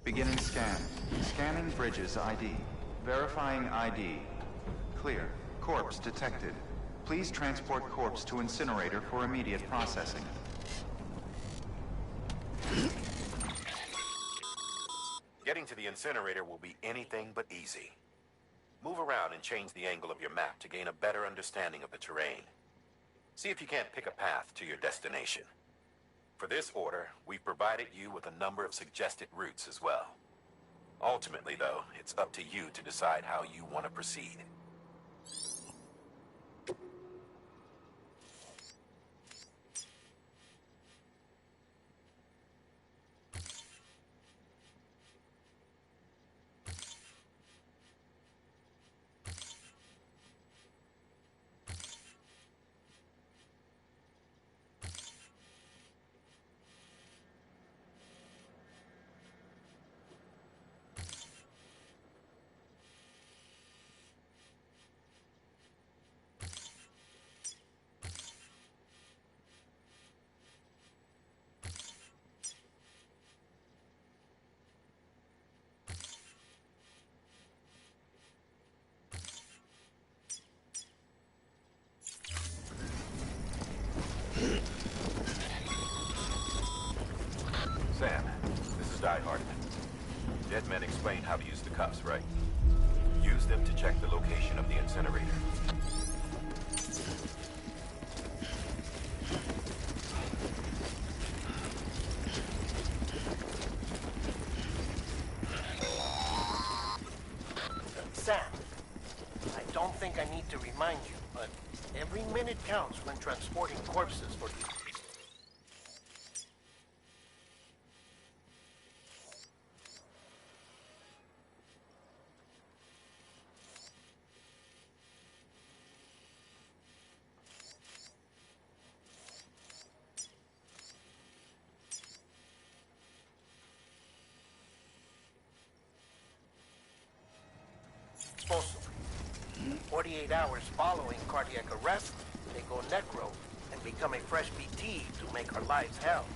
Beginning scan. Scanning Bridges ID. Verifying ID. Clear. Corpse detected. Please transport corpse to incinerator for immediate processing. Getting to the incinerator will be anything but easy. Move around and change the angle of your map to gain a better understanding of the terrain. See if you can't pick a path to your destination. For this order, we've provided you with a number of suggested routes as well. Ultimately, though, it's up to you to decide how you want to proceed. Sam, this is Die Hard. Dead men explained how to use the cuffs, right? Use them to check the location of the incinerator. Sam, I don't think I need to remind you, but every minute counts when transporting corpses for these. Supposedly. 48 hours following cardiac arrest, they go necro and become a fresh BT to make our lives hell.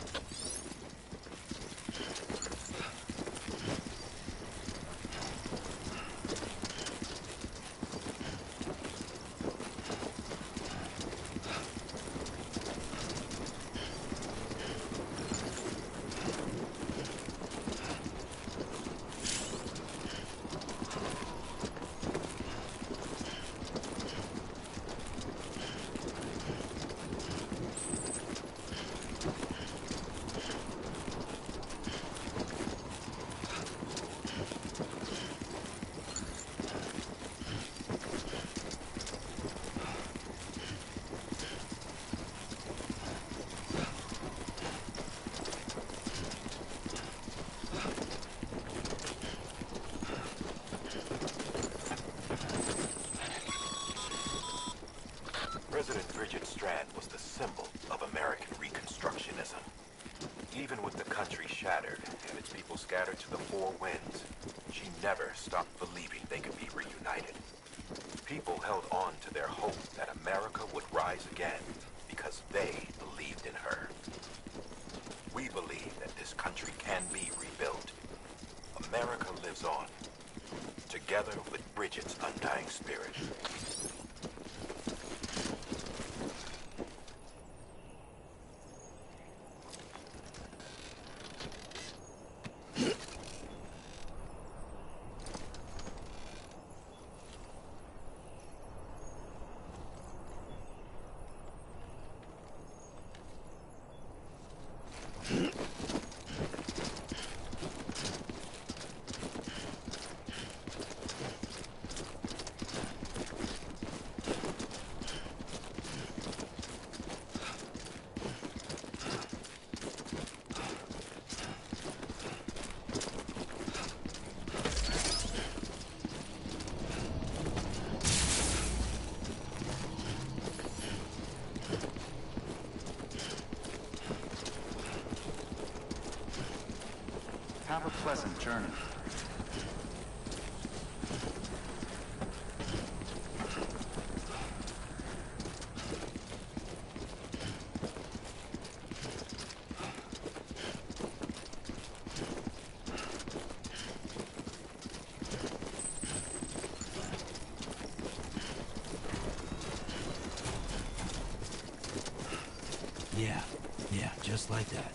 President Bridget Strand was the symbol of American Reconstructionism. Even with the country shattered and its people scattered to the four winds, she never stopped believing they could be reunited. People held on to their hope that America would rise again because they believed in her. We believe that this country can be rebuilt. America lives on, together with Bridget's undying spirit. Have a pleasant journey. Yeah, just like that.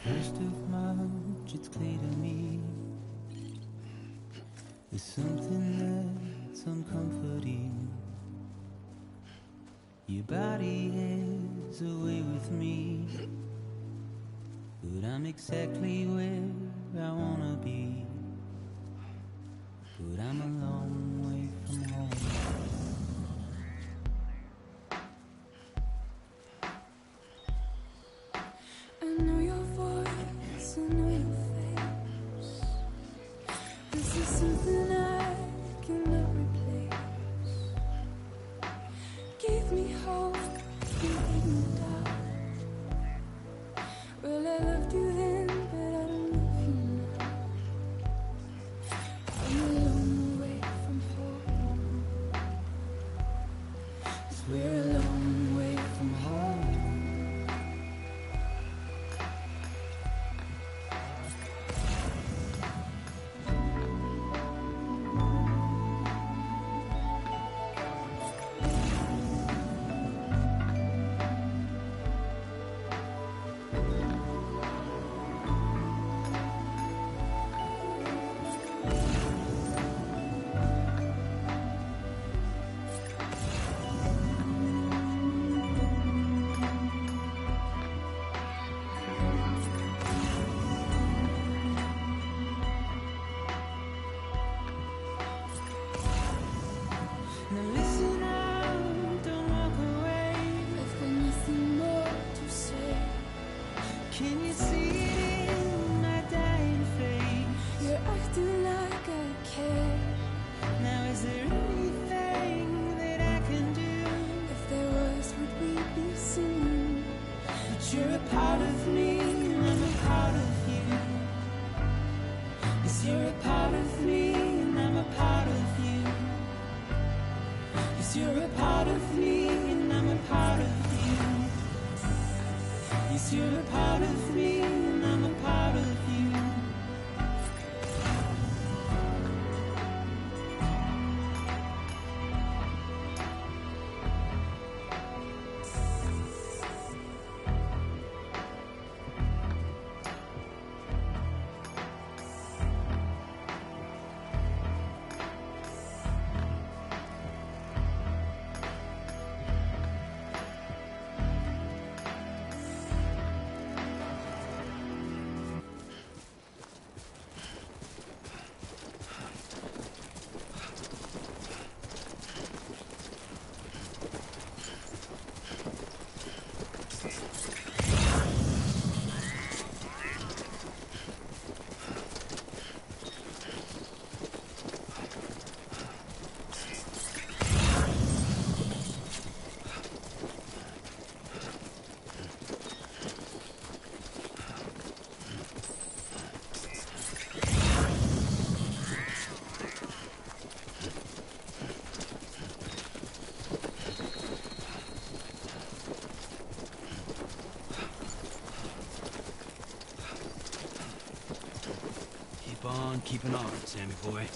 First of March, it's clear to me there's something that's uncomforting. Your body is away with me, but I'm exactly where I wanna be. But I'm a long way from home. I know your voice, I know your face. This is something I cannot replace. Give me hope, you gave me doubt. Well, I loved you then, but I don't love you now. I'm a long way from home. 'Cause we're a long way from home. Now listen out, don't walk away. I've got nothing more to say. Can you see it in my dying face? You're acting like I care. Now is there anything that I can do? If there was, would we be singing? But you're a part of me, and I'm a part of you. Yes, you're a part of me, and I'm a part of you. Yes, you're a part of me, and I'm a part of you. Yes, you're a part of me, and I'm a part of you. Keep on keeping on, Sammy boy.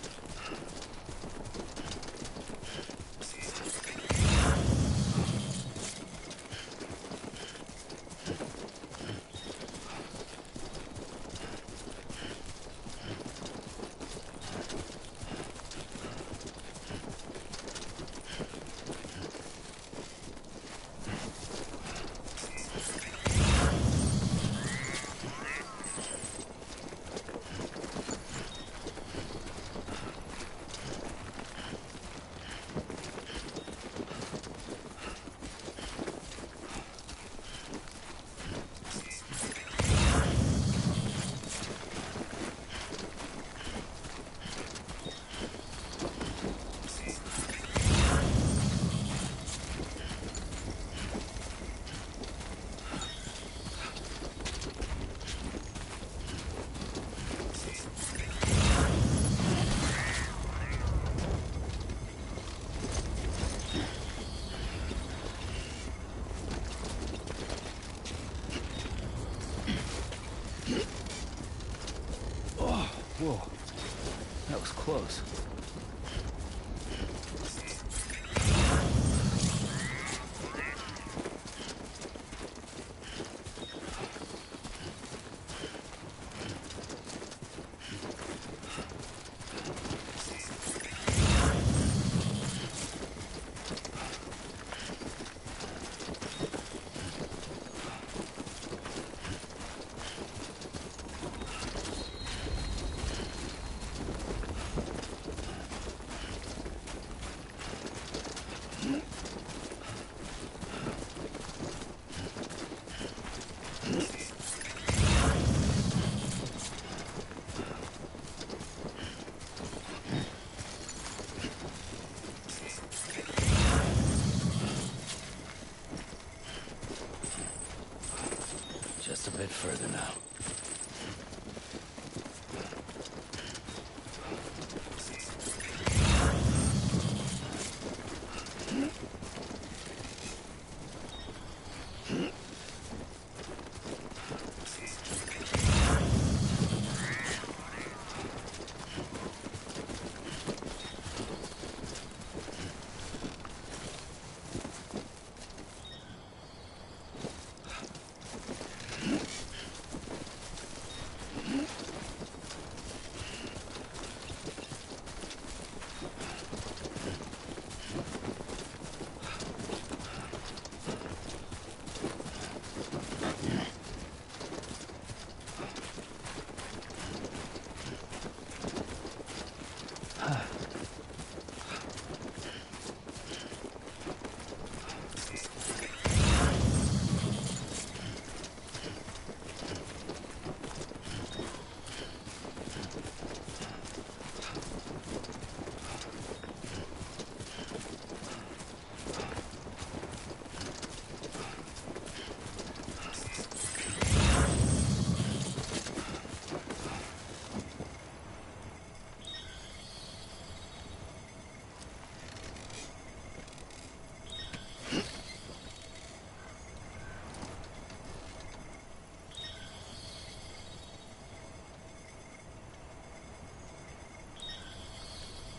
further now.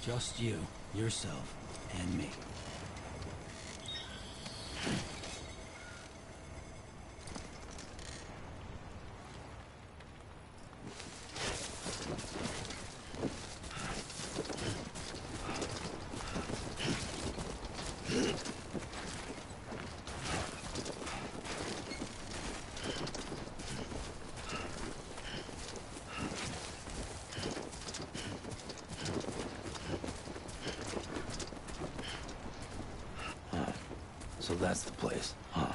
Just you, yourself, and me. So that's the place, huh?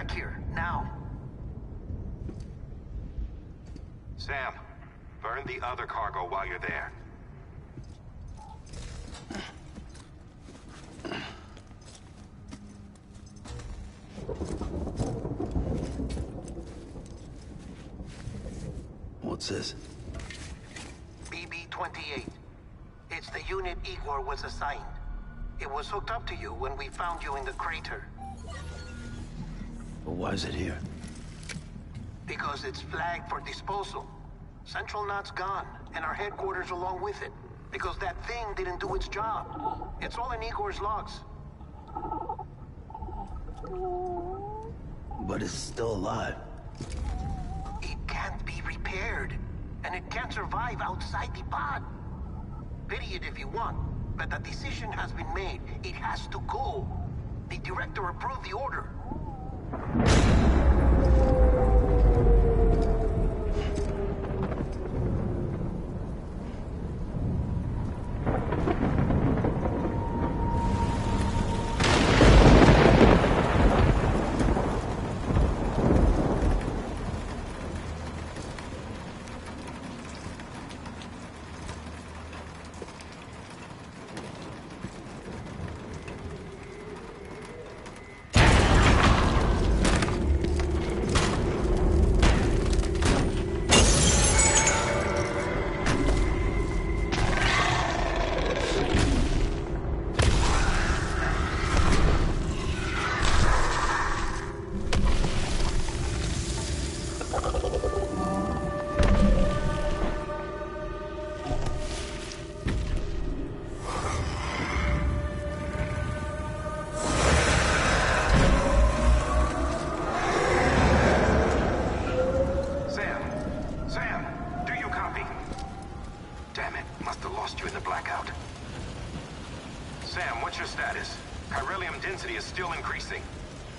back here, now. Sam, burn the other cargo while you're there. What's this? BB-28. It's the unit Igor was assigned. It was hooked up to you when we found you in the crater. But why is it here? Because it's flagged for disposal. Central Knot's gone, and our headquarters along with it. Because that thing didn't do its job. It's all in Igor's logs. But it's still alive. It can't be repaired, and it can't survive outside the pod. Pity it if you want, but the decision has been made. It has to go. The director approved the order.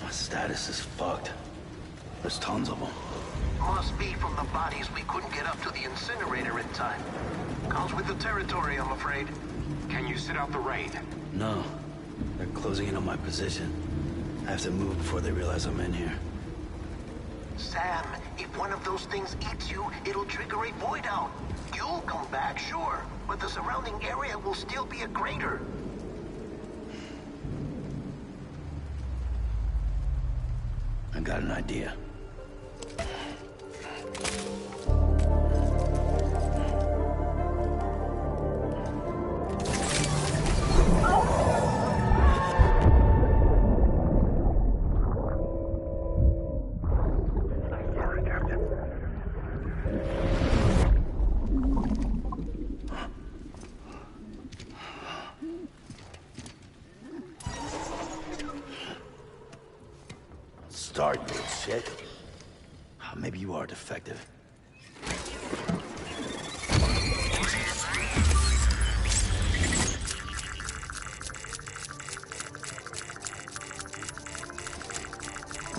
My status is fucked. There's tons of them. Must be from the bodies we couldn't get up to the incinerator in time. Comes with the territory, I'm afraid. Can you sit out the rain? No. They're closing in on my position. I have to move before they realize I'm in here. Sam, if one of those things eats you, it'll trigger a void out. You'll come back, sure, but the surrounding area will still be a crater. I got an idea. Start, you shit. Maybe you are defective.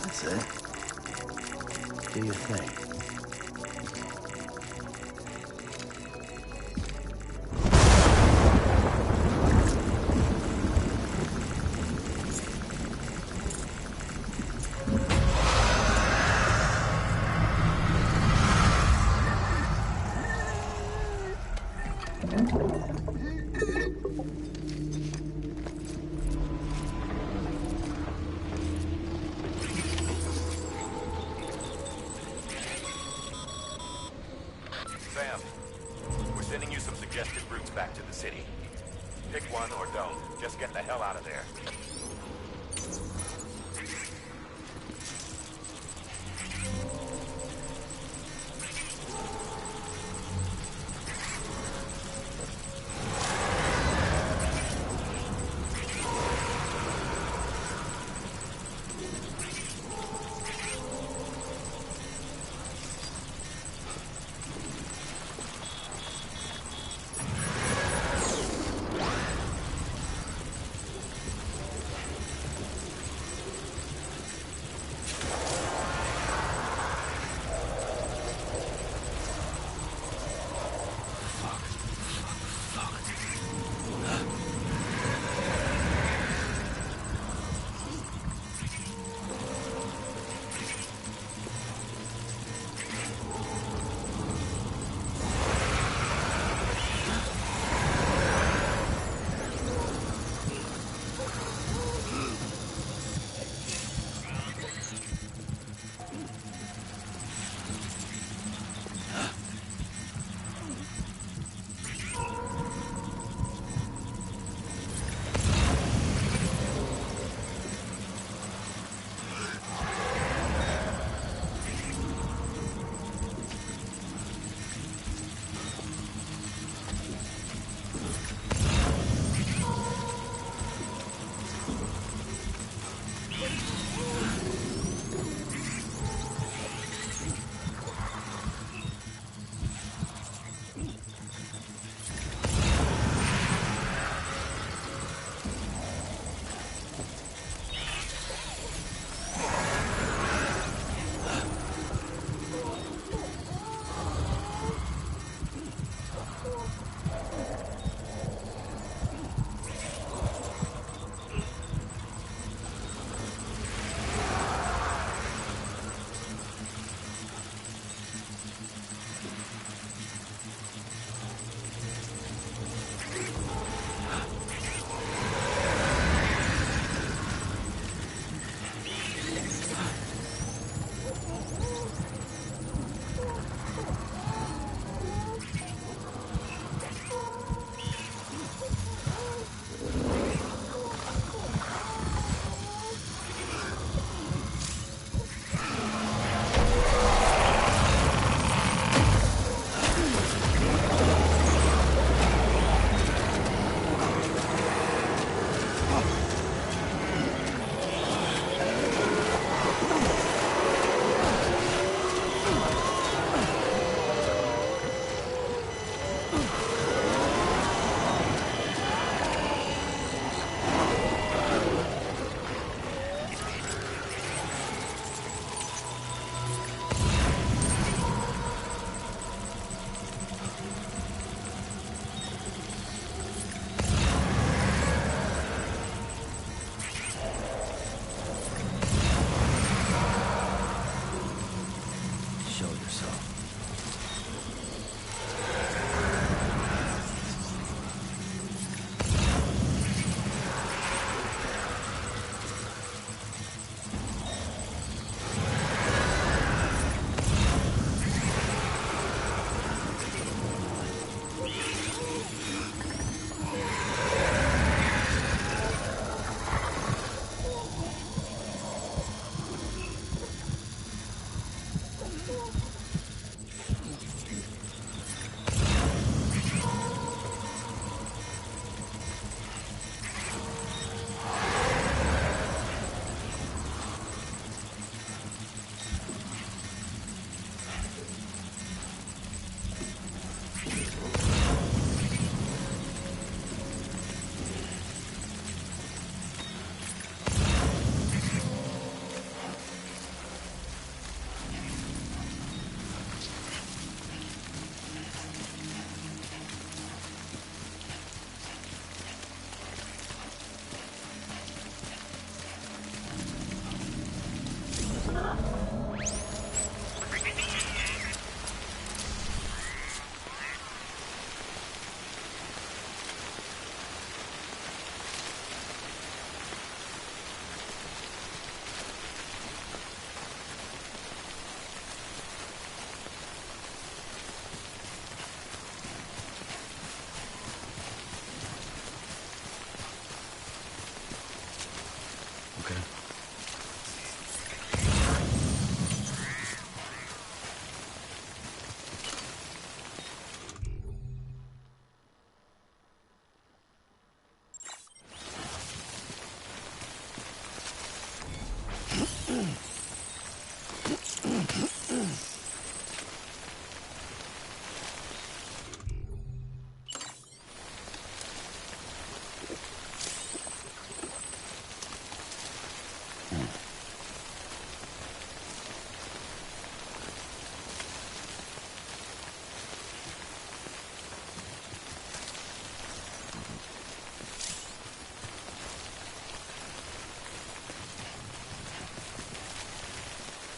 That's it. Do your thing. Sam, we're sending you some suggested routes back to the city. Pick one or don't. Just get the hell out of there.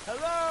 Hello!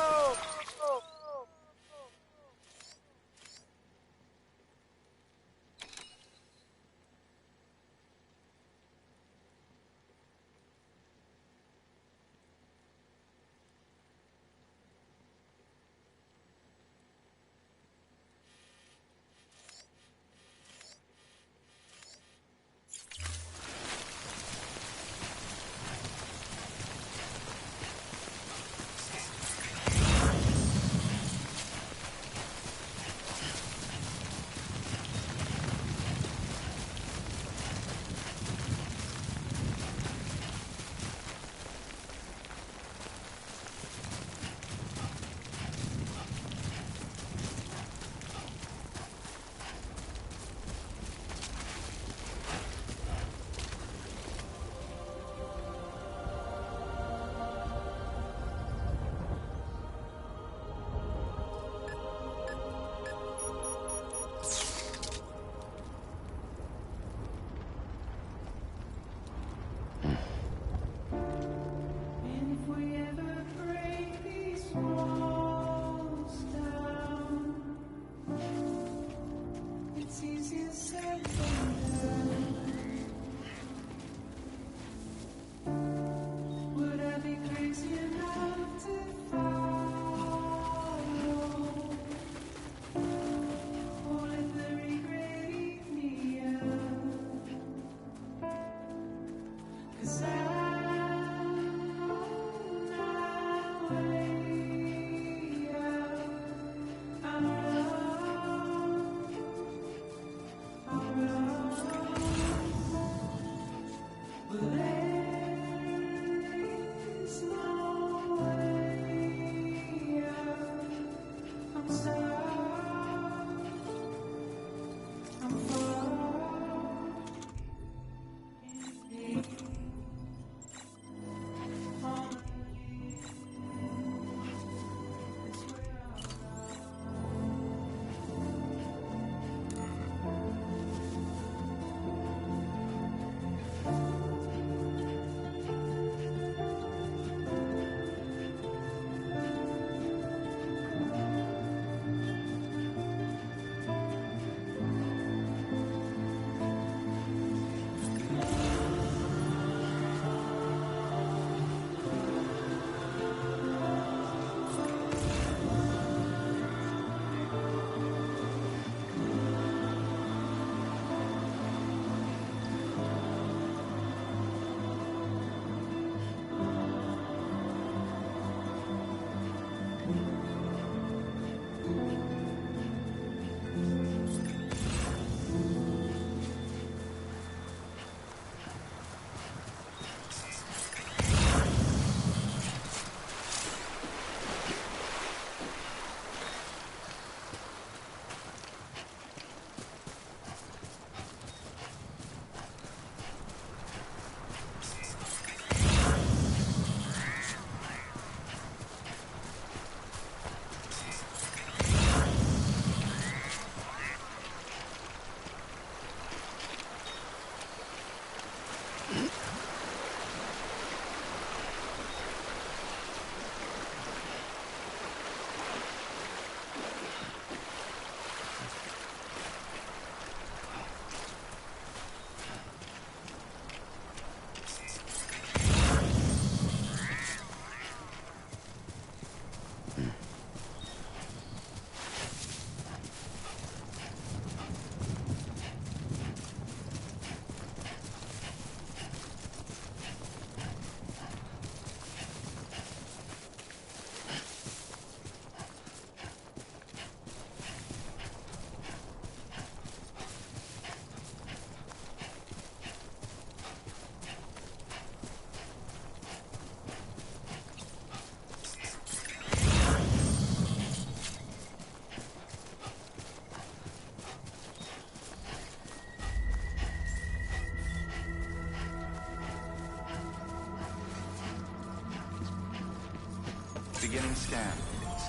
Beginning scan.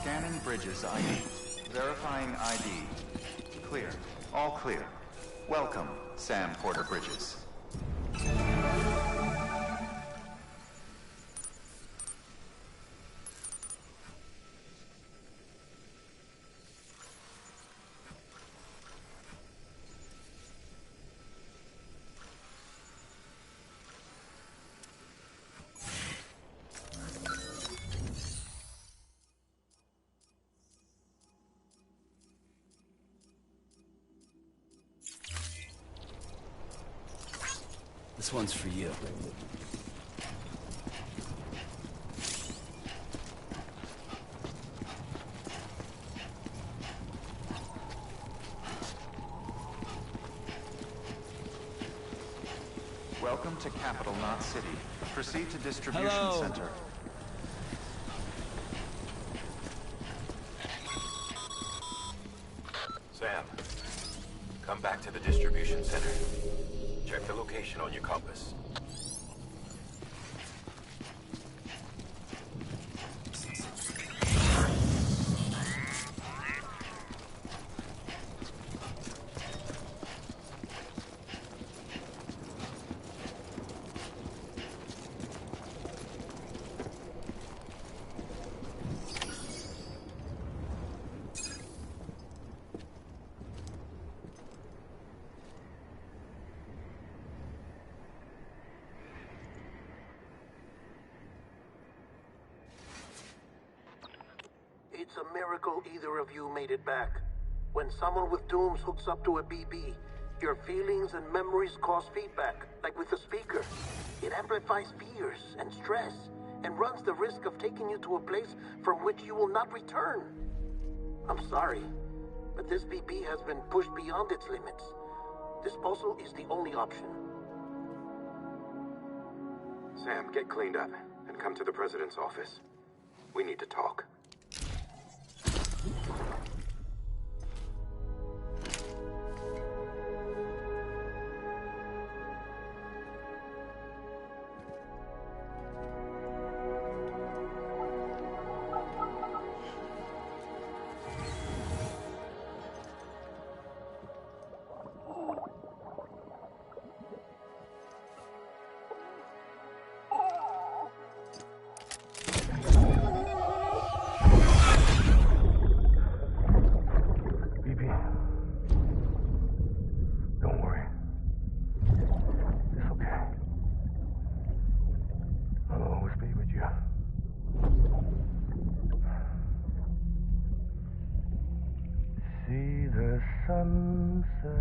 Scanning bridges ID. Verifying ID. Clear. All clear. Welcome, Sam Porter Bridges. This one's for you. Welcome to Capital, not City. Proceed to Distribution Hello. Center. Sam, come back to the distribution center. Check the location on your compass. It's a miracle either of you made it back. When someone with dooms hooks up to a BB, your feelings and memories cause feedback, like with a speaker. It amplifies fears and stress, and runs the risk of taking you to a place from which you will not return. I'm sorry, but this BB has been pushed beyond its limits. Disposal is the only option. Sam, get cleaned up and come to the president's office. We need to talk. Sunset,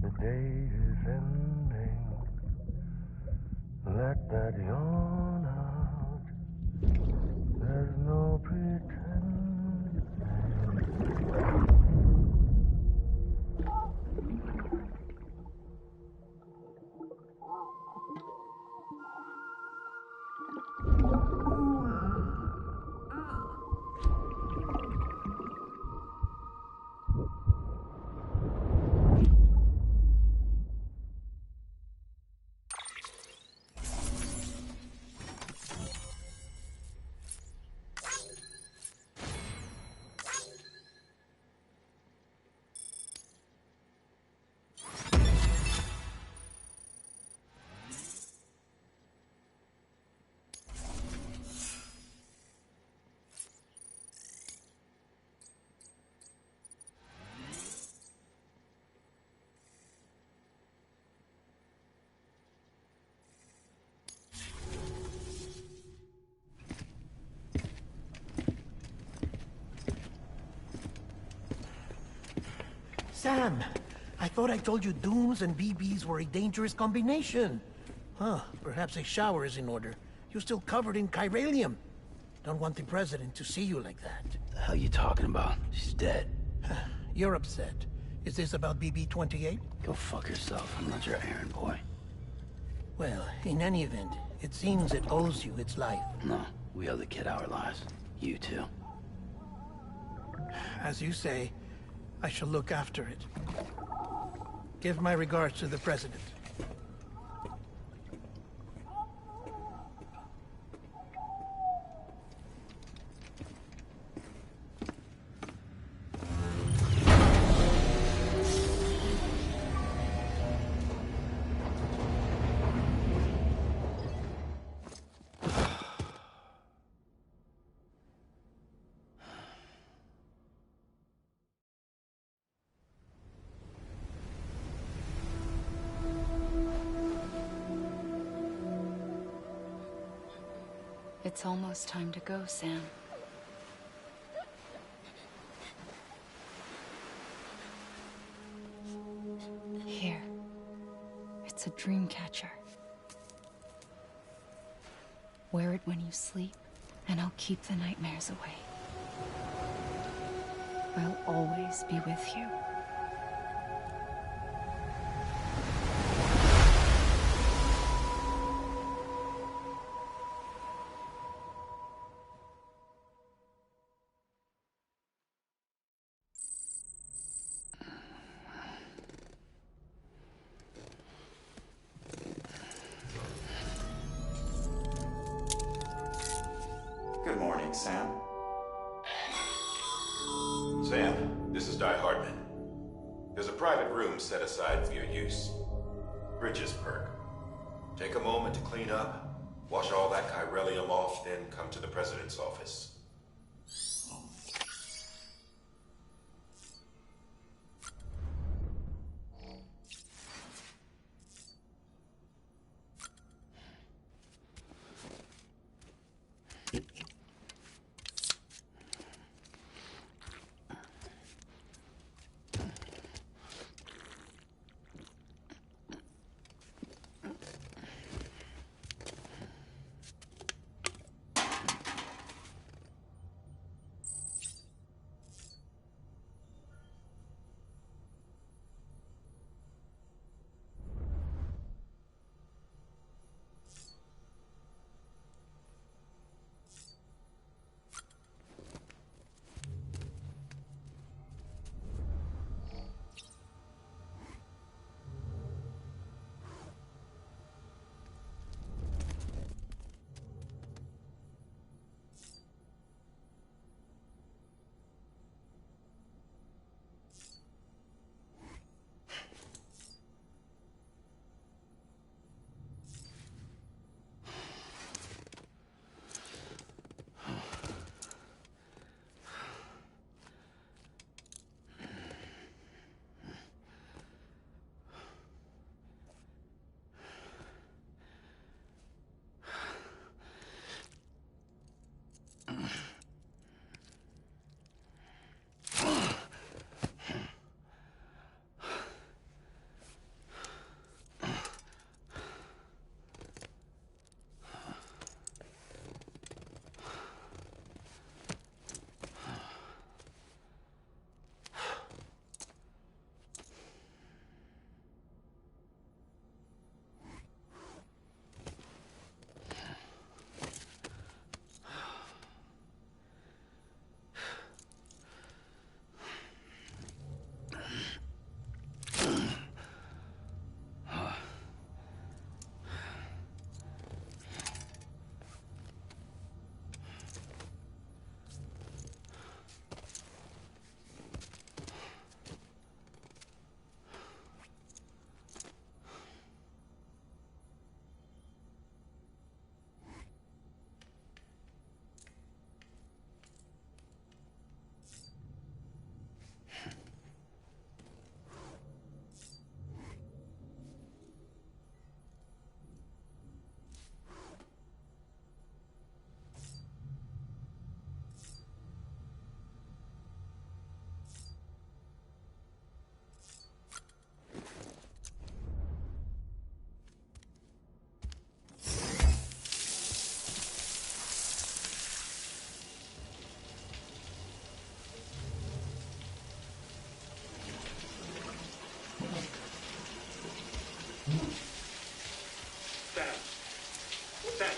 the day is ending. Let that yawn out. There's no pretending. Sam, I thought I told you dooms and BBs were a dangerous combination. Huh, perhaps a shower is in order. You're still covered in chiralium. Don't want the president to see you like that. The hell you talking about? She's dead. You're upset. Is this about BB-28? Go fuck yourself. I'm not your errand boy. Well, in any event, it seems it owes you its life. No, we owe the kid our lives. You too. As you say, I shall look after it. Give my regards to the president. It's almost time to go, Sam. Here. It's a dream catcher. Wear it when you sleep, and I'll keep the nightmares away. I'll always be with you. Good morning, Sam. Sam, this is Di Hardman. There's a private room set aside for your use. Bridges perk. Take a moment to clean up, wash all that chiralium off, then come to the President's office.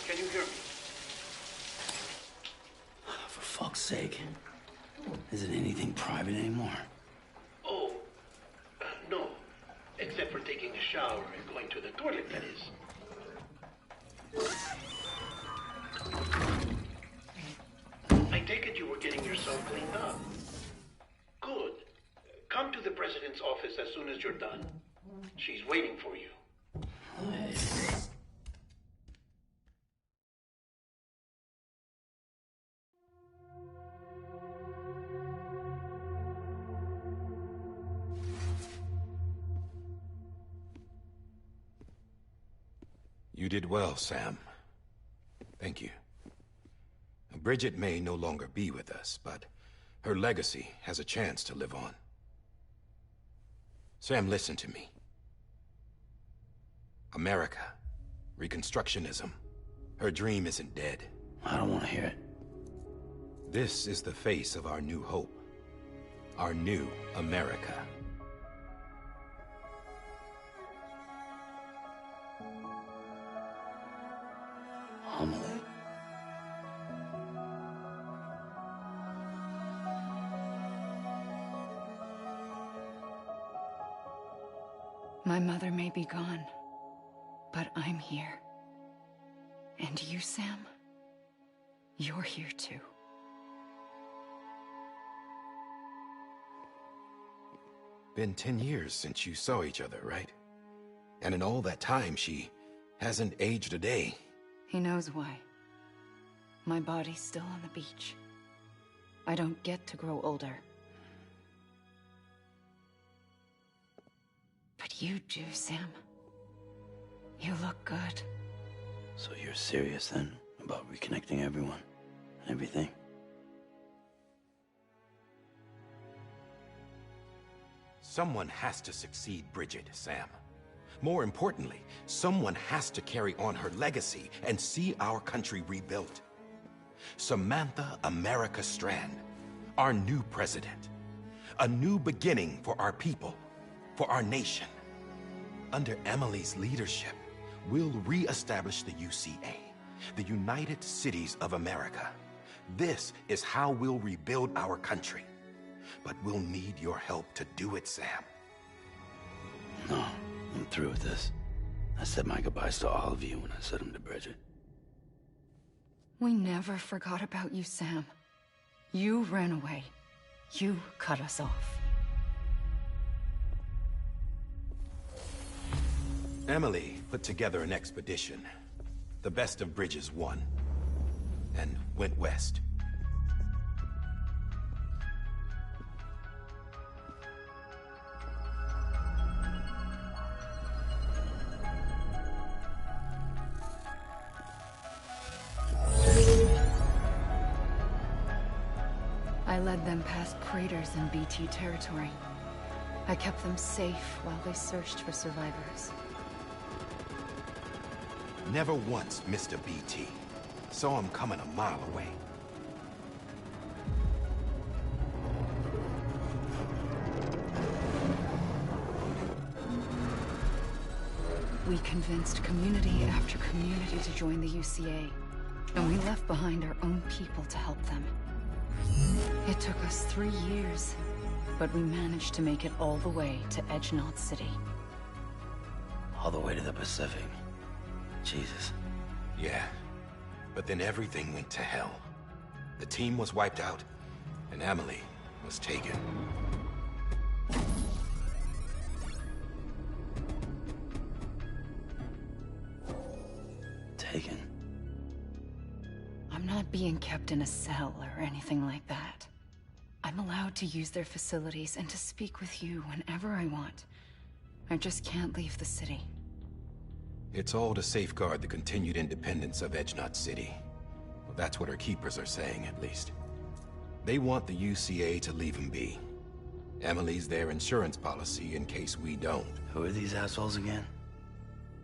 Can you hear me? For fuck's sake. Isn't anything private anymore? Oh, no. Except for taking a shower and going to the toilet, that is. I take it you were getting yourself cleaned up. Good. Come to the President's office as soon as you're done. She's waiting for you. You did well, Sam. Thank you. Bridget may no longer be with us, but her legacy has a chance to live on. Sam, listen to me. America. Reconstructionism. Her dream isn't dead. I don't want to hear it. This is the face of our new hope. Our new America. Amelie. My mother may be gone, but I'm here. And you, Sam? You're here too. Been 10 years since you saw each other, right? And in all that time, she hasn't aged a day. He knows why. My body's still on the beach. I don't get to grow older. But you do, Sam. You look good. So you're serious then about reconnecting everyone and everything? Someone has to succeed Bridget, Sam. More importantly, someone has to carry on her legacy and see our country rebuilt. Samantha America Strand, our new president. A new beginning for our people, for our nation. Under Amelie's leadership, we'll re-establish the UCA, the United Cities of America. This is how we'll rebuild our country. But we'll need your help to do it, Sam. No, I'm through with this. I said my goodbyes to all of you when I said them to Bridget. We never forgot about you, Sam. You ran away. You cut us off. Amelie put together an expedition. The best of Bridges won. And went west. I led them past craters in BT territory. I kept them safe while they searched for survivors. Never once missed a BT. Saw him coming a mile away. We convinced community after community to join the UCA, and we left behind our own people to help them. It took us 3 years, but we managed to make it all the way to Edgenot City. All the way to the Pacific. Jesus. Yeah, but then everything went to hell. The team was wiped out, and Amelie was taken. Taken? I'm not being kept in a cell or anything like that. I'm allowed to use their facilities and to speak with you whenever I want. I just can't leave the city. It's all to safeguard the continued independence of Edgenot City. Well, that's what our keepers are saying, at least. They want the UCA to leave him be. Amelie's their insurance policy in case we don't. Who are these assholes again?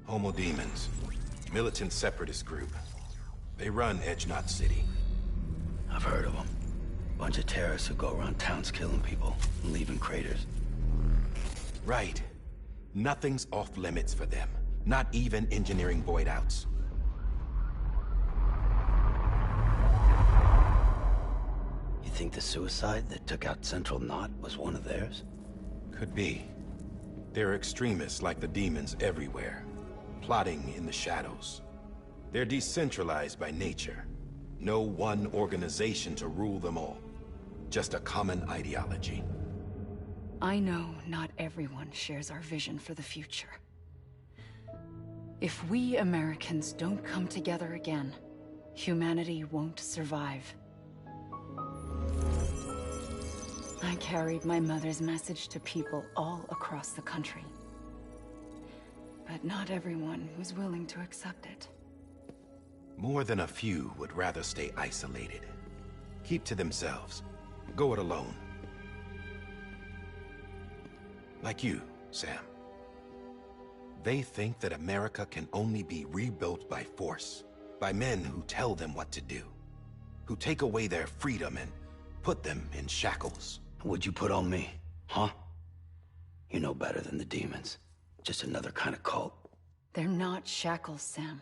Homo Demons. Militant separatist group. They run Edgenot City. I've heard of them. Bunch of terrorists who go around towns killing people and leaving craters. Right. Nothing's off limits for them. Not even engineering void outs. You think the suicide that took out Central Knot was one of theirs? Could be. There are extremists like the demons everywhere, plotting in the shadows. They're decentralized by nature. No one organization to rule them all. Just a common ideology. I know not everyone shares our vision for the future. If we Americans don't come together again, humanity won't survive. I carried my mother's message to people all across the country. But not everyone was willing to accept it. More than a few would rather stay isolated. Keep to themselves. Go it alone. Like you, Sam. They think that America can only be rebuilt by force, by men who tell them what to do, who take away their freedom and put them in shackles. What'd you put on me, huh? You know better than the demons. Just another kind of cult. They're not shackles, Sam.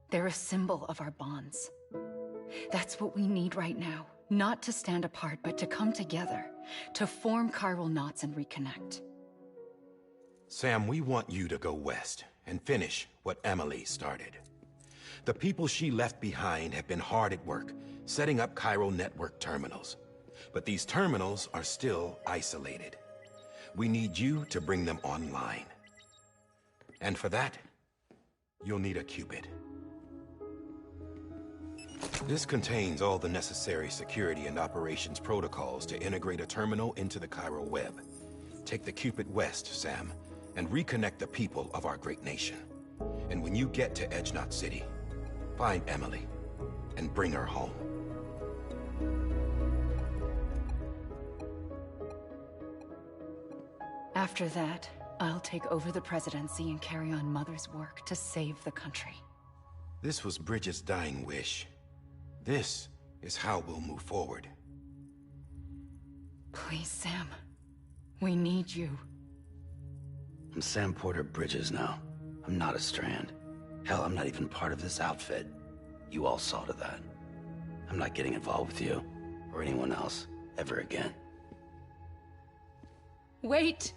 They're a symbol of our bonds. That's what we need right now. Not to stand apart, but to come together. To form chiral knots and reconnect. Sam, we want you to go west and finish what Amelie started. The people she left behind have been hard at work, setting up chiral network terminals. But these terminals are still isolated. We need you to bring them online. And for that, you'll need a Cupid. This contains all the necessary security and operations protocols to integrate a terminal into the chiral web. Take the Cupid west, Sam, and reconnect the people of our great nation. And when you get to Edge Knot City, find Amelie and bring her home. After that, I'll take over the presidency and carry on Mother's work to save the country. This was Bridget's dying wish. This is how we'll move forward. Please, Sam. We need you. I'm Sam Porter Bridges now. I'm not a Strand. Hell, I'm not even part of this outfit. You all saw to that. I'm not getting involved with you, or anyone else, ever again. Wait!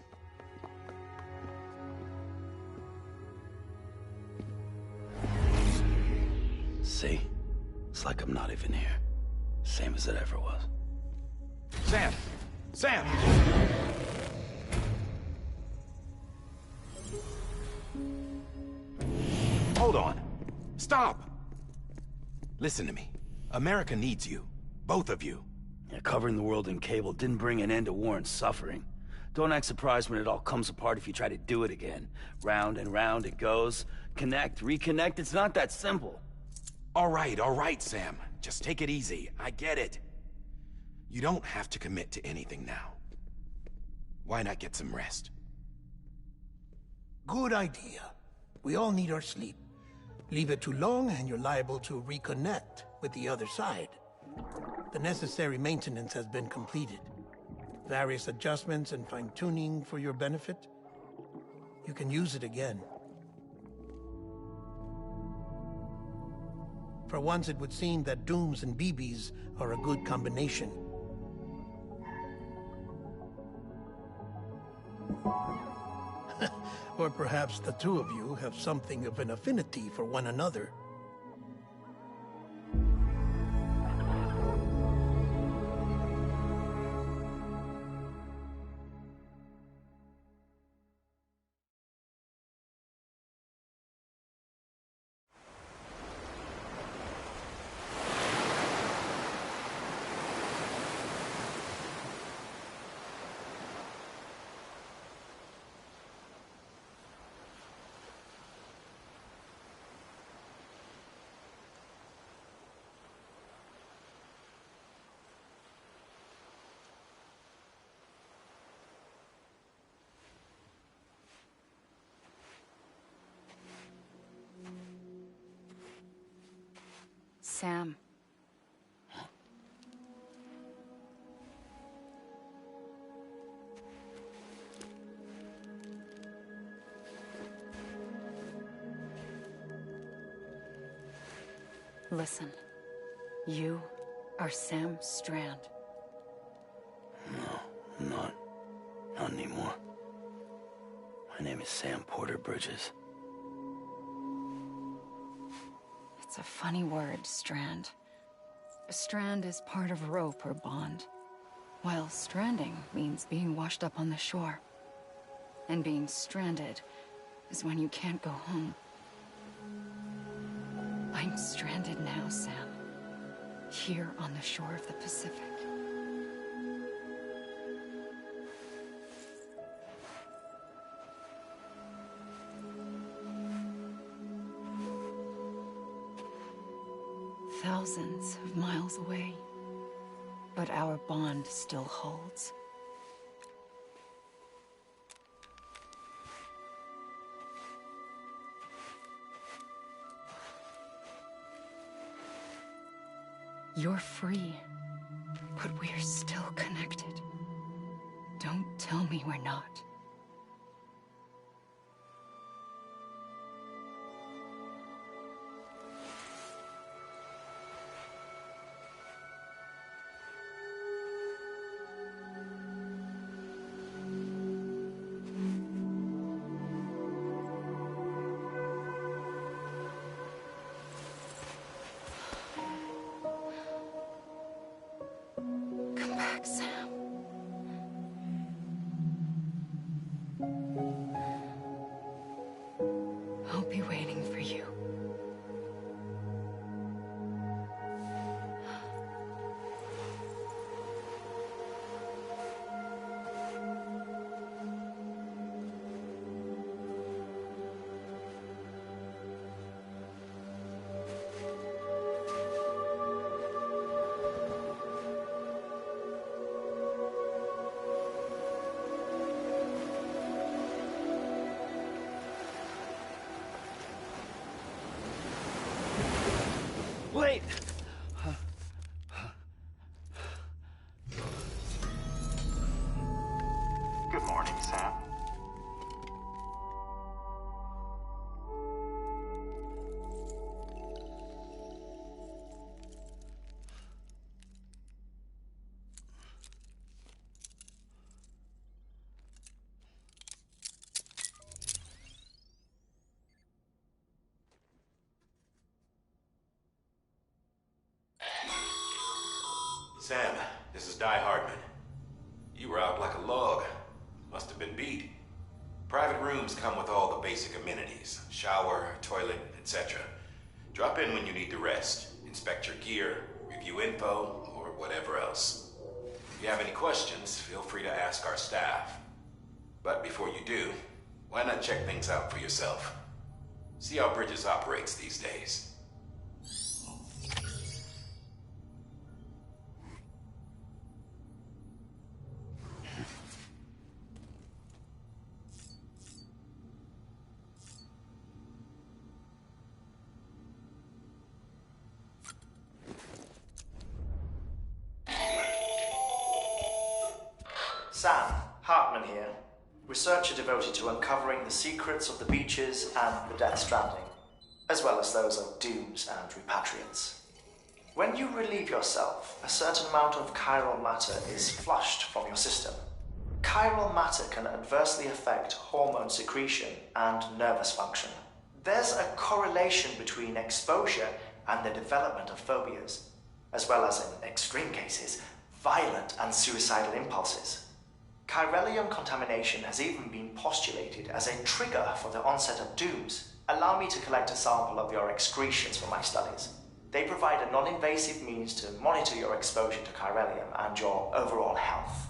See? It's like I'm not even here. Same as it ever was. Sam! Sam! Hold on. Stop! Listen to me. America needs you. Both of you. Yeah, covering the world in cable didn't bring an end to war and suffering. Don't act surprised when it all comes apart if you try to do it again. Round and round it goes. Connect, reconnect, it's not that simple. All right, Sam. Just take it easy. I get it. You don't have to commit to anything now. Why not get some rest? Good idea. We all need our sleep. Leave it too long and you're liable to reconnect with the other side. The necessary maintenance has been completed. Various adjustments and fine-tuning for your benefit. You can use it again. For once, it would seem that Dooms and BBs are a good combination. Or perhaps the two of you have something of an affinity for one another. Sam. Listen. You are Sam Strand. No, I'm not. Not anymore. My name is Sam Porter Bridges. It's a funny word, strand. A strand is part of rope or bond, while stranding means being washed up on the shore. And being stranded is when you can't go home. I'm stranded now, Sam. Here on the shore of the Pacific. Thousands of miles away, but our bond still holds. You're free, but we're still connected. Don't tell me we're not. Come back, Sam. I'll be waiting for you. Wait! Good morning, Sam. Sam, this is Di Hardman. You were out like a log. Must have been beat. Private rooms come with all the basic amenities. Shower, toilet, etc. Drop in when you need to rest. Inspect your gear, review info, or whatever else. If you have any questions, feel free to ask our staff. But before you do, why not check things out for yourself? See how Bridges operates these days. Sam, Hartman here. Researcher devoted to uncovering the secrets of the beaches and the Death Stranding, as well as those of dooms and repatriates. When you relieve yourself, a certain amount of chiral matter is flushed from your system. Chiral matter can adversely affect hormone secretion and nervous function. There's a correlation between exposure and the development of phobias, as well as, in extreme cases, violent and suicidal impulses. Chiralium contamination has even been postulated as a trigger for the onset of dooms. Allow me to collect a sample of your excretions for my studies. They provide a non-invasive means to monitor your exposure to chiralium and your overall health.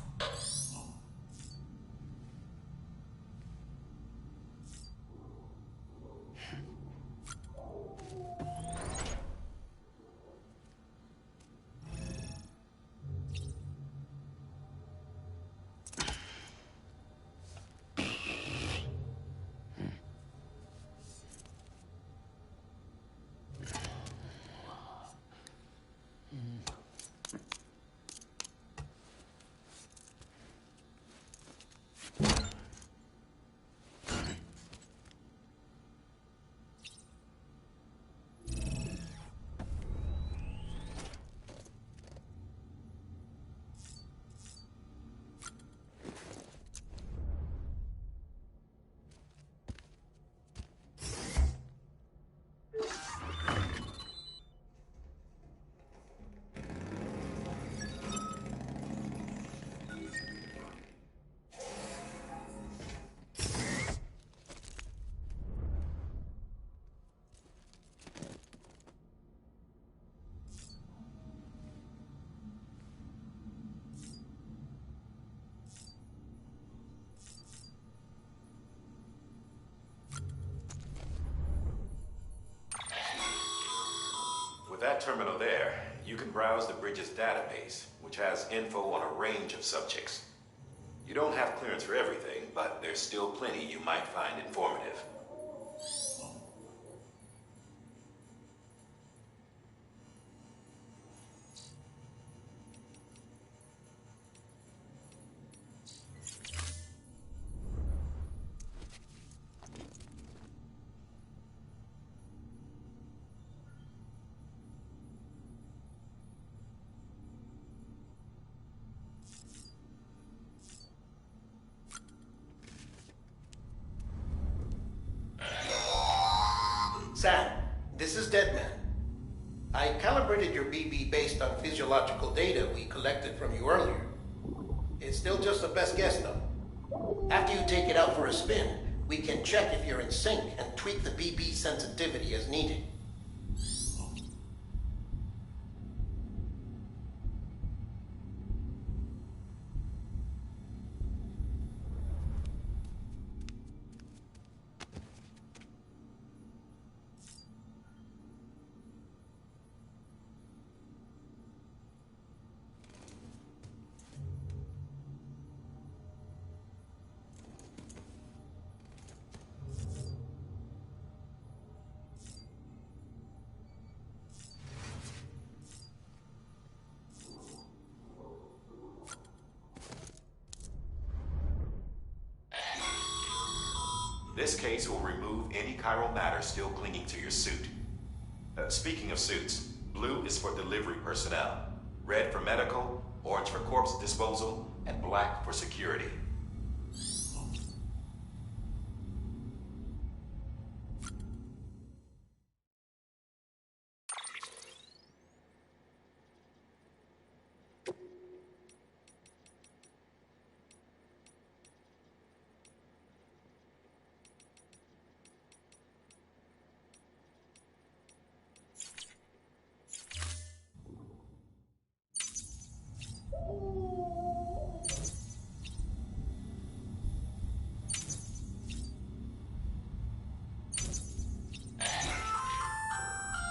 With that terminal there, you can browse the Bridges database, which has info on a range of subjects. You don't have clearance for everything, but there's still plenty you might find informative. interpreted your BB based on physiological data we collected from you earlier. It's still just a best guess, though. After you take it out for a spin, we can check if you're in sync and tweak the BB sensitivity as needed. This case will remove any chiral matter still clinging to your suit. Speaking of suits, blue is for delivery personnel, red for medical, orange for corpse disposal, and black for security.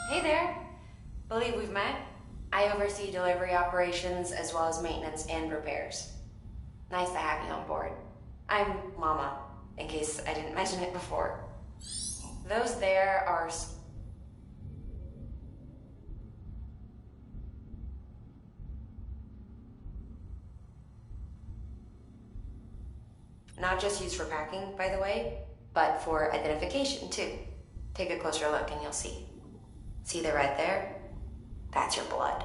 Hey there. Believe we've met. I oversee delivery operations as well as maintenance and repairs. Nice to have you on board. I'm Mama, in case I didn't mention it before. Those there are... not just used for packing, by the way, but for identification, too. Take a closer look and you'll see. See the red there? That's your blood.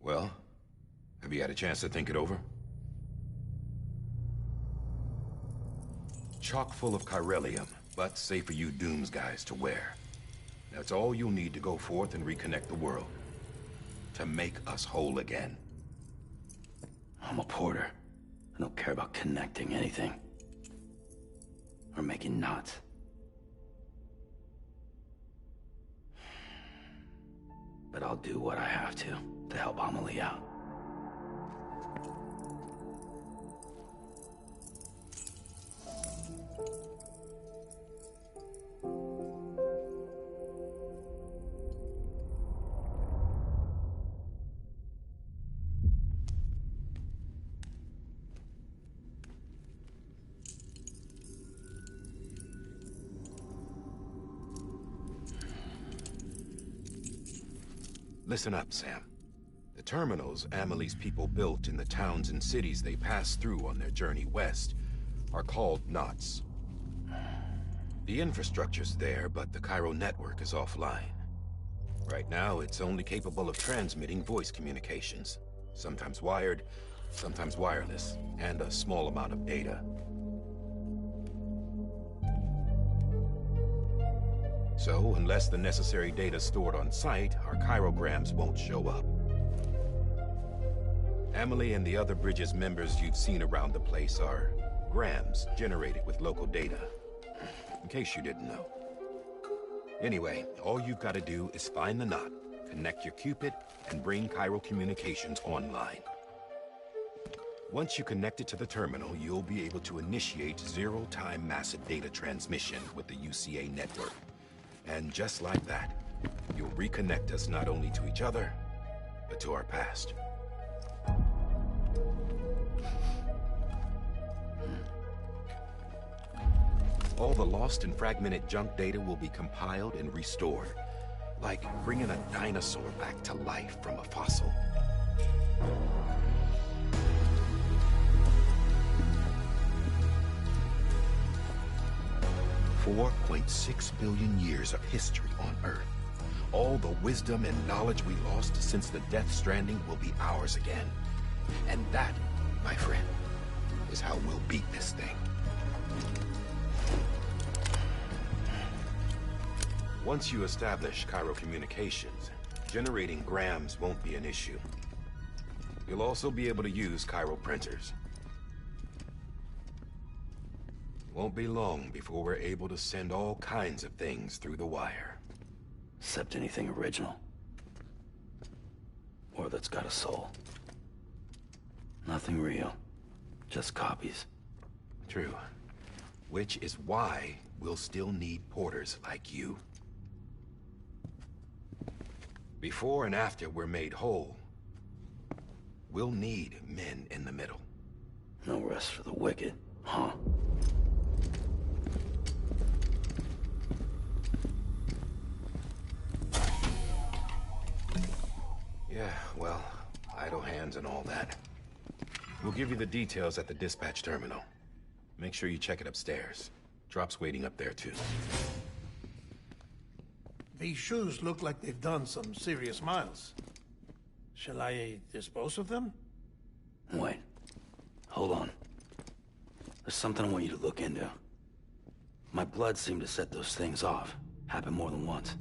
Well, have you had a chance to think it over? Chock full of chiralium, but safe for you Dooms guys to wear. That's all you'll need to go forth and reconnect the world. To make us whole again. I'm a porter. I don't care about connecting anything. Or making knots. But I'll do what I have to help Amelie out. Listen up, Sam. The terminals Amelie's people built in the towns and cities they passed through on their journey west are called knots. The infrastructure's there, but the Cairo network is offline. Right now, it's only capable of transmitting voice communications. Sometimes wired, sometimes wireless, and a small amount of data. So, unless the necessary data's stored on site, our chirograms won't show up. Amelie and the other Bridges members you've seen around the place are grams generated with local data. In case you didn't know. Anyway, all you've got to do is find the knot, connect your Cupid, and bring Chiral Communications online. Once you connect it to the terminal, you'll be able to initiate zero-time massive data transmission with the UCA network. And just like that, you'll reconnect us not only to each other, but to our past. All the lost and fragmented junk data will be compiled and restored, like bringing a dinosaur back to life from a fossil. $4.6 billion years of history on Earth. All the wisdom and knowledge we lost since the Death Stranding will be ours again. And that, my friend, is how we'll beat this thing. Once you establish Chiral Communications, generating grams won't be an issue. You'll also be able to use Chiral printers. Won't be long before we're able to send all kinds of things through the wire. Except anything original. Or that's got a soul. Nothing real. Just copies. True. Which is why we'll still need porters like you. Before and after we're made whole, we'll need men in the middle. No rest for the wicked, huh? Yeah, well, idle hands and all that. We'll give you the details at the dispatch terminal. Make sure you check it upstairs. Drop's waiting up there, too. These shoes look like they've done some serious miles. Shall I dispose of them? Wait. Hold on. There's something I want you to look into. My blood seemed to set those things off. Happened more than once.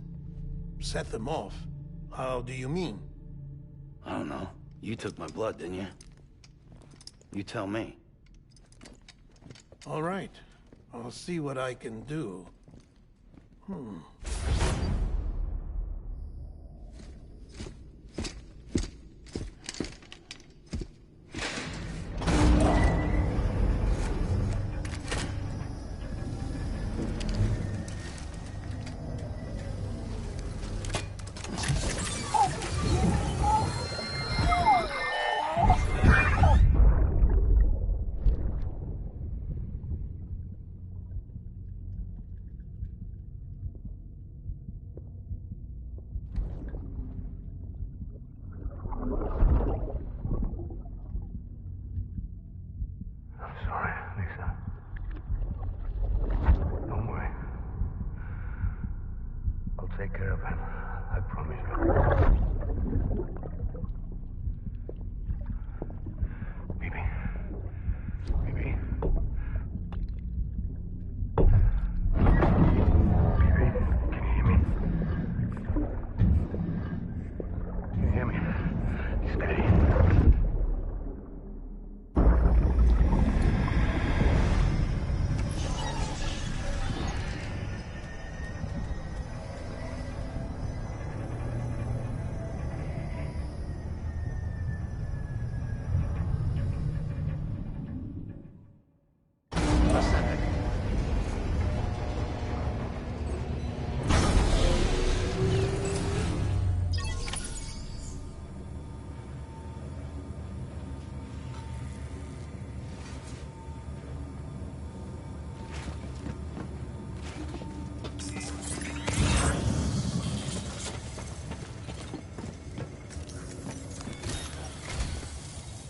Set them off? How do you mean? I don't know. You took my blood, didn't you? You tell me. All right. I'll see what I can do. Take care of him. I promise you. Baby. Baby. Baby, can you hear me? Can you hear me? Steady.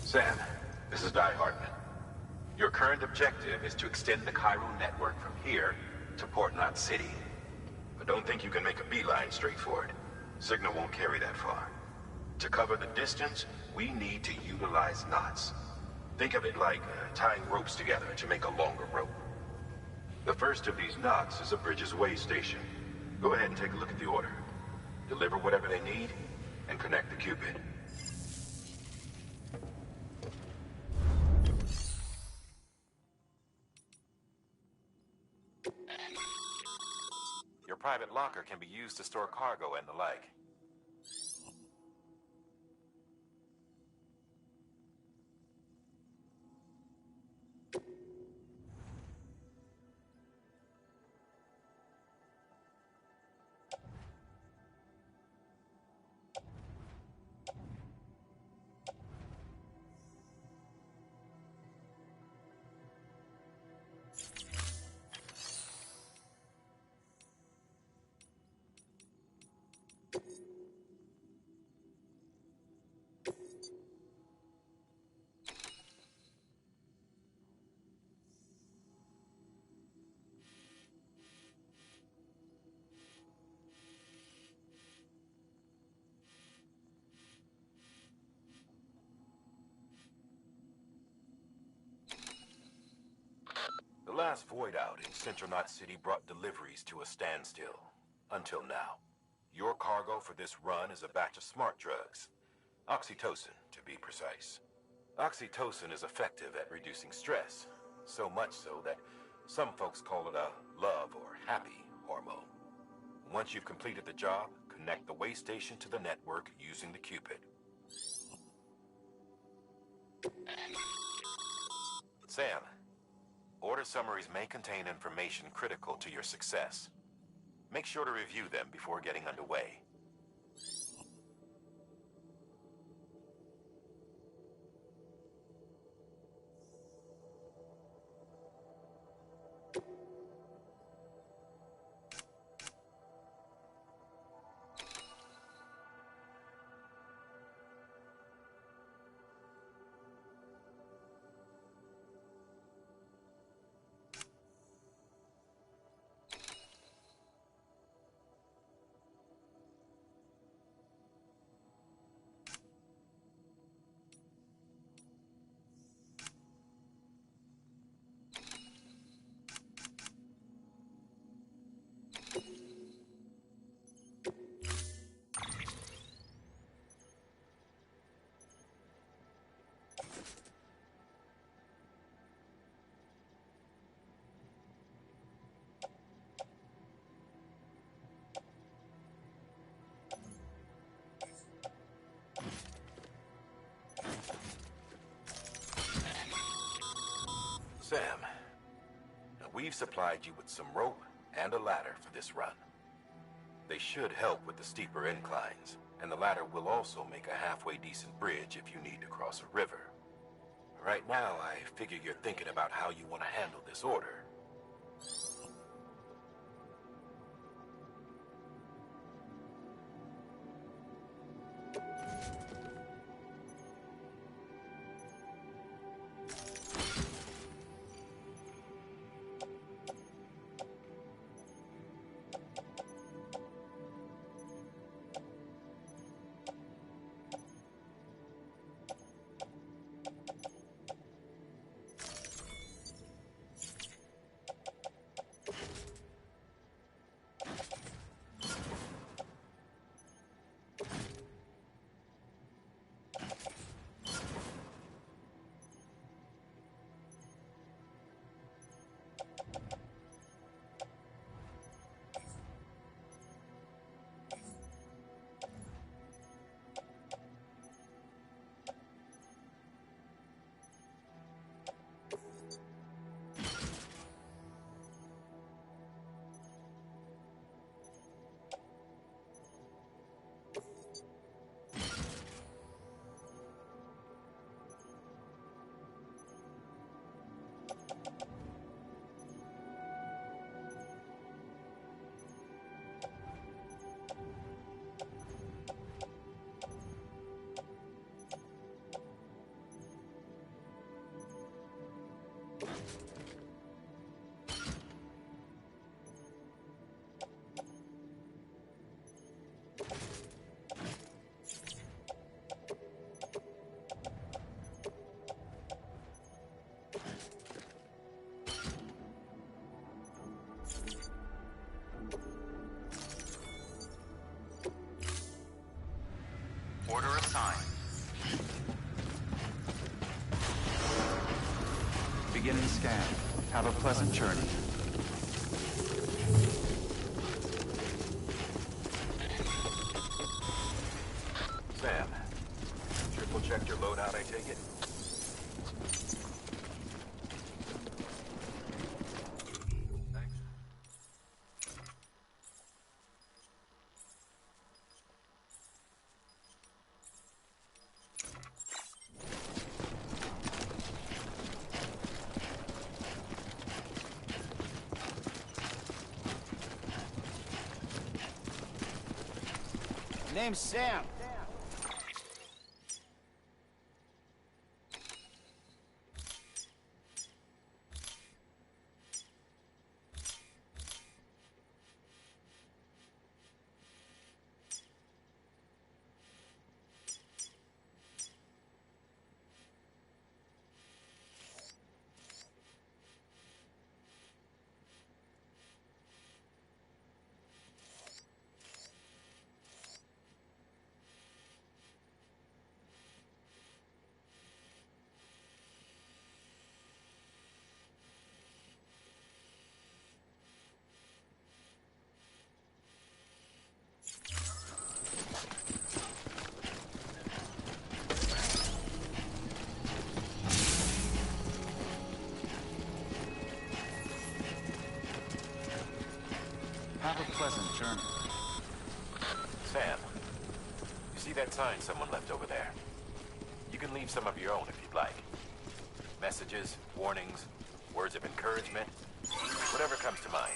Sam, this is Di Hartman. Your current objective is to extend the Chiral network from here to Port Knot City. But don't think you can make a beeline straight for it. Signal won't carry that far. To cover the distance, we need to utilize knots. Think of it like tying ropes together to make a longer rope. The first of these knots is a Bridges way station. Go ahead and take a look at the order. Deliver whatever they need, and connect the Cupid. private locker can be used to store cargo and the like. The last void out in Central Knot City brought deliveries to a standstill. Until now. Your cargo for this run is a batch of smart drugs. Oxytocin, to be precise. Oxytocin is effective at reducing stress. So much so that some folks call it a love or happy hormone. Once you've completed the job, connect the way station to the network using the Cupid. Sam. Order summaries may contain information critical to your success. Make sure to review them before getting underway. Sam, we've supplied you with some rope and a ladder for this run. They should help with the steeper inclines, and the ladder will also make a halfway decent bridge if you need to cross a river. Right now, I figure you're thinking about how you want to handle this order. Order assigned. Beginning scan. Have a pleasant journey. Name's Sam. Have a pleasant journey. Sam, you see that sign someone left over there? You can leave some of your own if you'd like. Messages, warnings, words of encouragement, whatever comes to mind.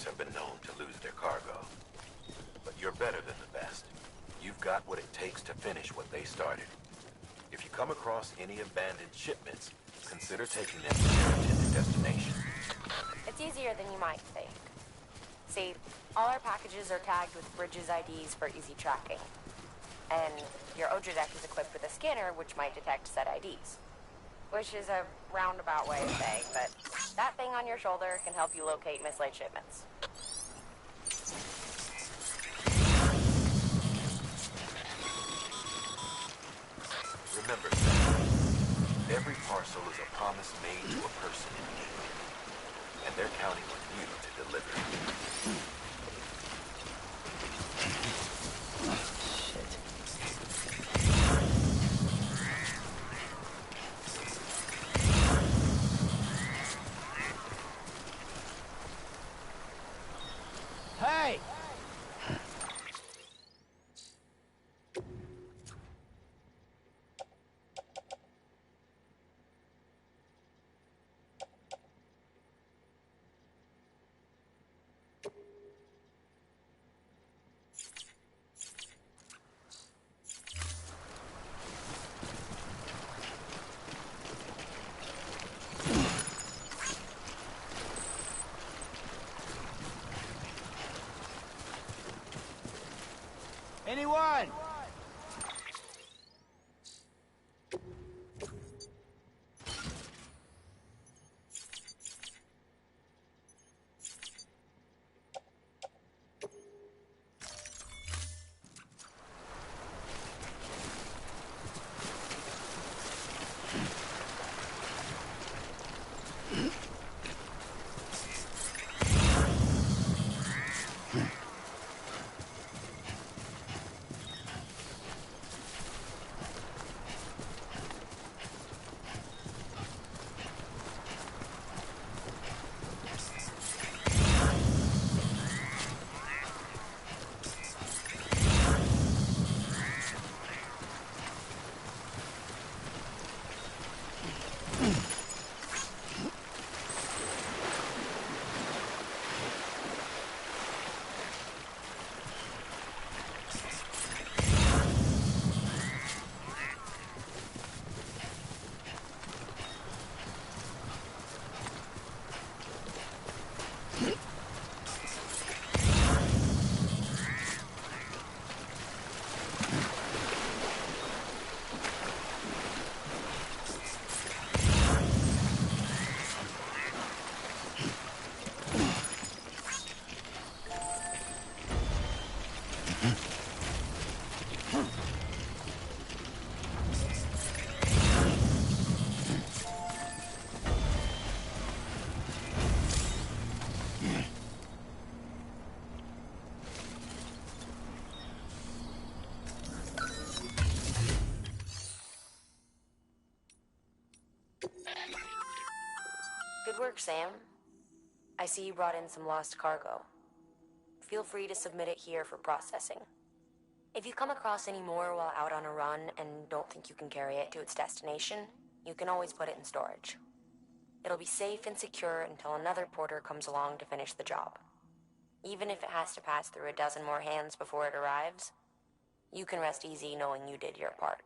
Have been known to lose their cargo. But you're better than the best. You've got what it takes to finish what they started. If you come across any abandoned shipments, consider taking them to their intended destination. It's easier than you might think. See, all our packages are tagged with Bridges IDs for easy tracking. And your Odra deck is equipped with a scanner which might detect said IDs. Which is a roundabout way of saying, but that thing on your shoulder can help you locate mislaid shipments. Remember, Sam, every parcel is a promise made to a person in need. And they're counting on you to deliver. Hey! Anyone? work, Sam. I see you brought in some lost cargo. Feel free to submit it here for processing. If you come across any more while out on a run and don't think you can carry it to its destination, you can always put it in storage. It'll be safe and secure until another porter comes along to finish the job. Even if it has to pass through a dozen more hands before it arrives, you can rest easy knowing you did your part.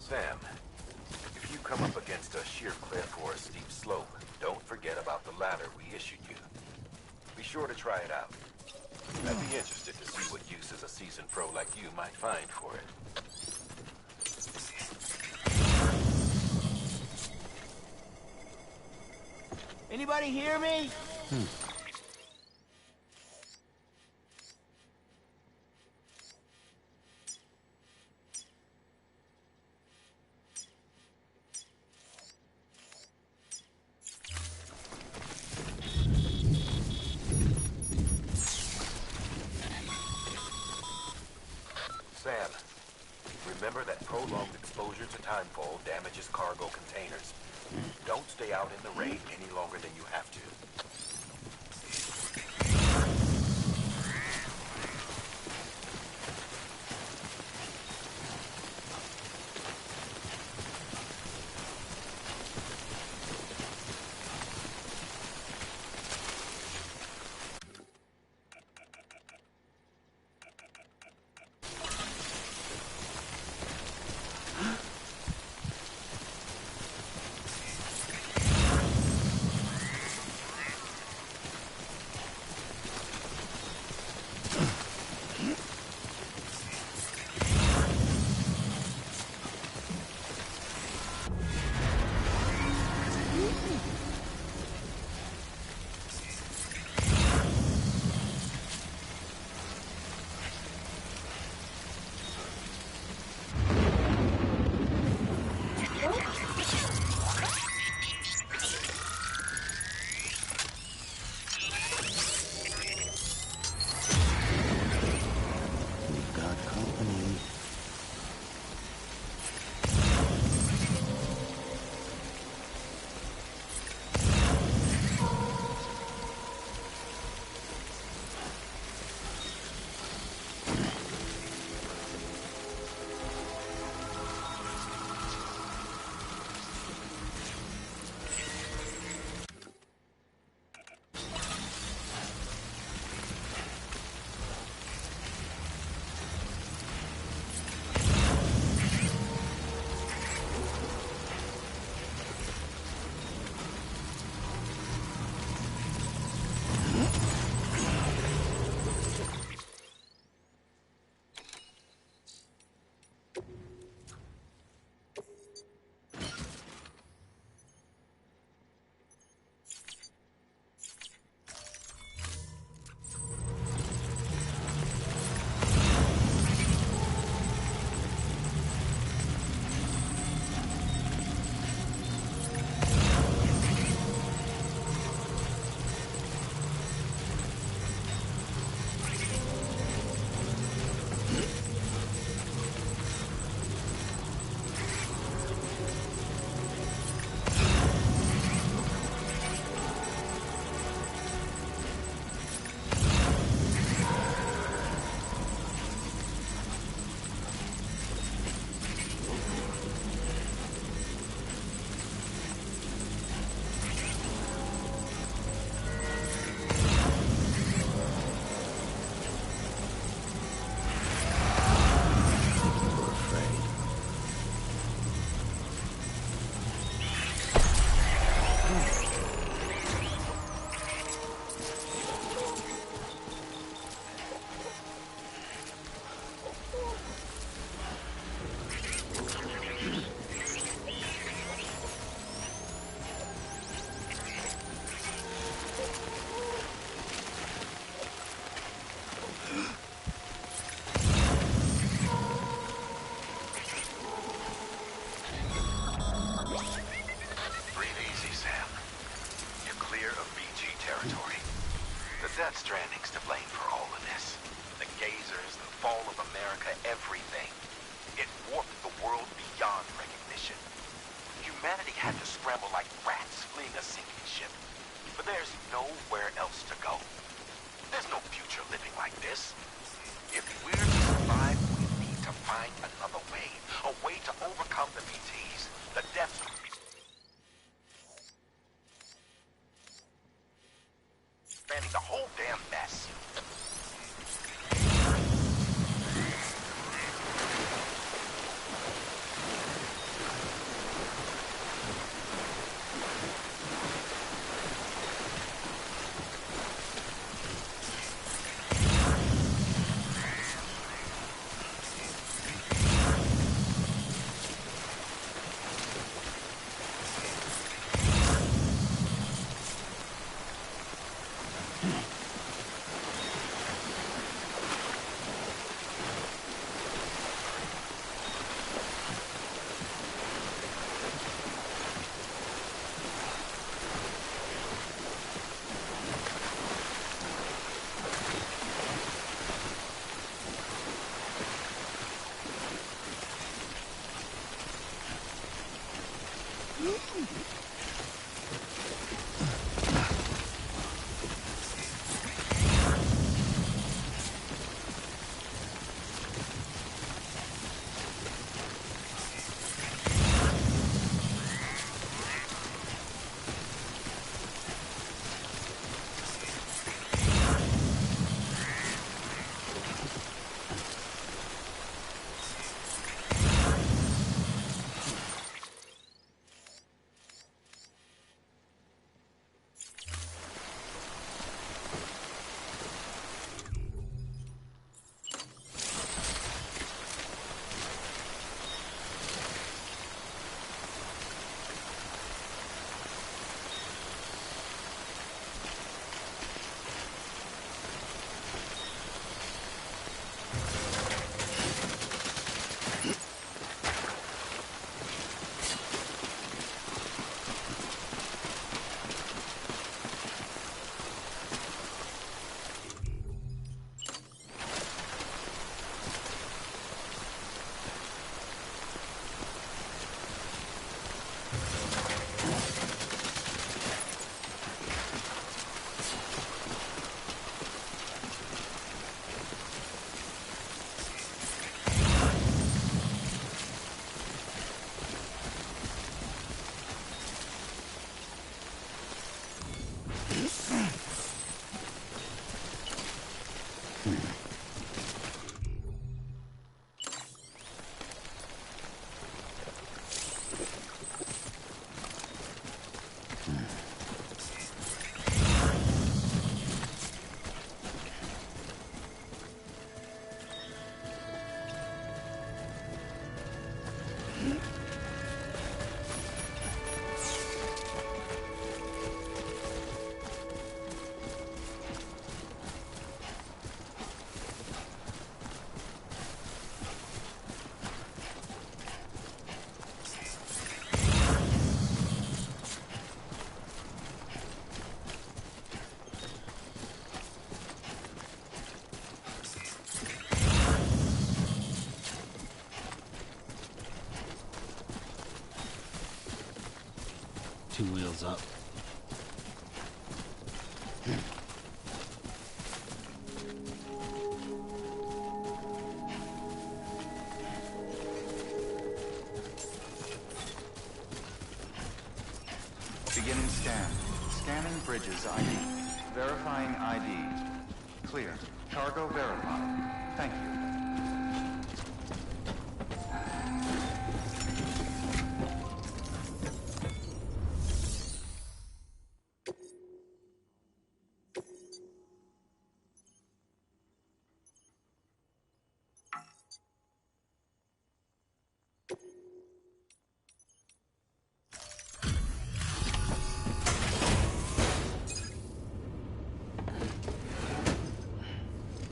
Sam, if you come up against a sheer cliff or a steep slope, don't forget about the ladder we issued you. Be sure to try it out. I'd be interested to see what use as a seasoned pro like you might find for it. Anybody hear me? Sam, remember that prolonged exposure to timefall damages cargo containers. Don't stay out in the rain any longer than you have to. got Strandings to blame for all of this. The gazers, the fall of America, everything. It warped the world beyond recognition. Humanity had to scramble like rats fleeing a sinking ship. But there's nowhere else to go. There's no future living like this. If we're to survive, we need to find another way. A way to overcome the BTs. The depths of spanning the whole damn mess. Two wheels up. Beginning scan. Scanning bridges ID. Verifying ID. Clear. Cargo verified. Thank you.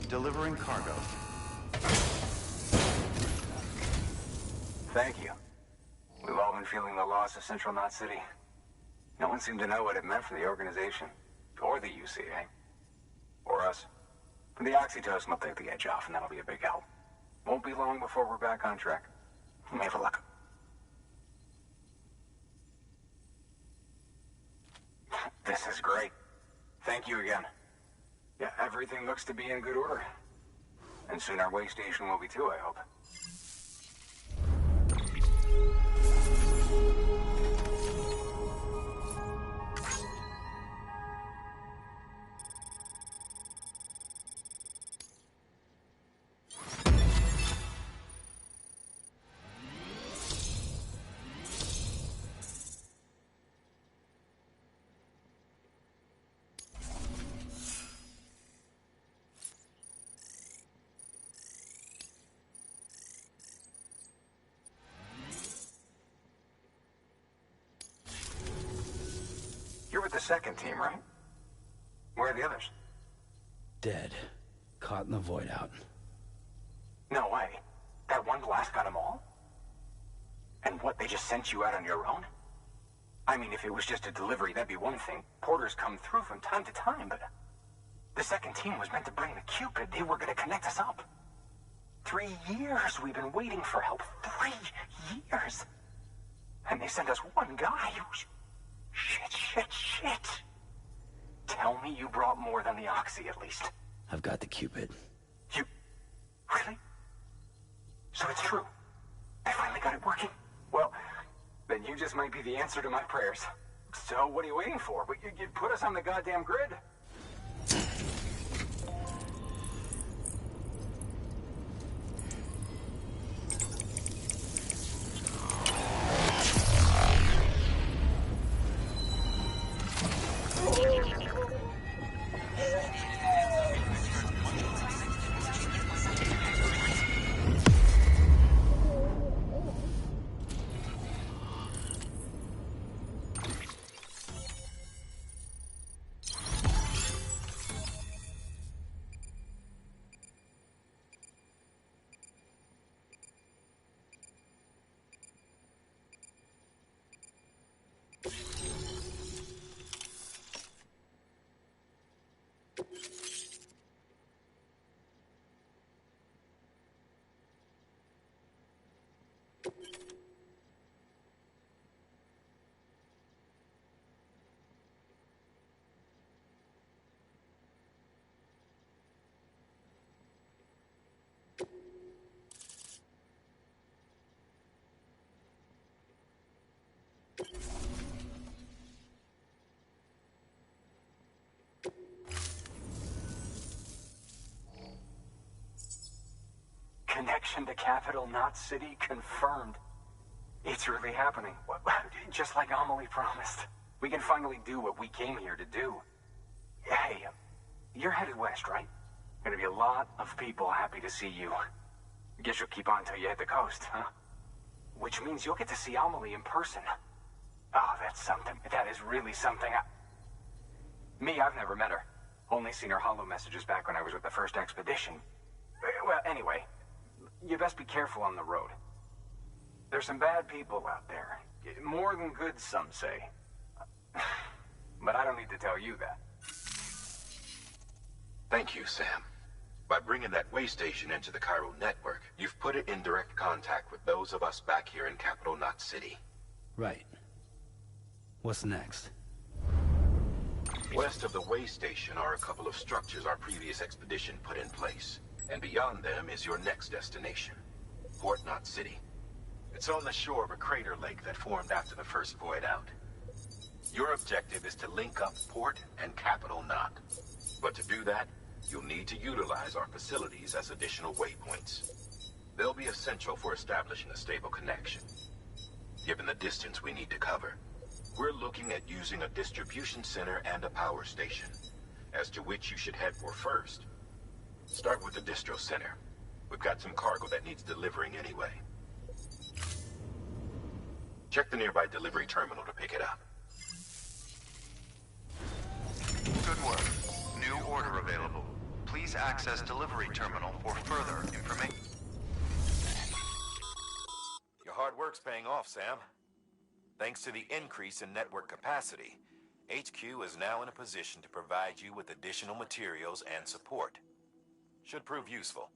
Delivering cargo. Thank you. We've all been feeling the loss of Central Knot City. No one seemed to know what it meant for the organization, or the UCA. Or us. The oxytocin will take the edge off, and that'll be a big help. Won't be long before we're back on track. You may have luck. This is great. Thank you again. Yeah, everything looks to be in good order. And soon our way station will be too, I hope. You're with the second team, right? Where are the others? Dead. Caught in the void out. No way. That one blast got them all? And what, they just sent you out on your own? I mean, if it was just a delivery, that'd be one thing. Porters come through from time to time, but... The second team was meant to bring the Cupid. They were gonna connect us up. 3 years we've been waiting for help. 3 years! And they sent us one guy who's... Shit. Tell me you brought more than the Oxy, at least. I've got the Cupid. You... Really? So it's true. They finally got it working. Well, then you just might be the answer to my prayers. So what are you waiting for? But you put us on the goddamn grid. Connection to capital, not city, confirmed. It's really happening. Just like Amelie promised. We can finally do what we came here to do. Hey, you're headed west, right? Gonna be a lot of people happy to see you. Guess you'll keep on till you hit the coast, huh? Which means you'll get to see Amelie in person. Oh, that's something. That is really something. I've never met her. Only seen her holo messages back when I was with the first expedition. Well, anyway, you best be careful on the road. There's some bad people out there. More than good, some say. But I don't need to tell you that. Thank you, Sam. By bringing that way station into the Cairo network, you've put it in direct contact with those of us back here in Capital Knot City. Right. What's next? West of the way station are a couple of structures our previous expedition put in place. And beyond them is your next destination, Port Knot City. It's on the shore of a crater lake that formed after the first void out. Your objective is to link up Port and Capital Knot. But to do that, you'll need to utilize our facilities as additional waypoints. They'll be essential for establishing a stable connection. Given the distance we need to cover, we're looking at using a distribution center and a power station, as to which you should head for first. Start with the distro center. We've got some cargo that needs delivering anyway. Check the nearby delivery terminal to pick it up. Good work. New order available. Please access delivery terminal for further information. Your hard work's paying off, Sam. Thanks to the increase in network capacity, HQ is now in a position to provide you with additional materials and support. Should prove useful.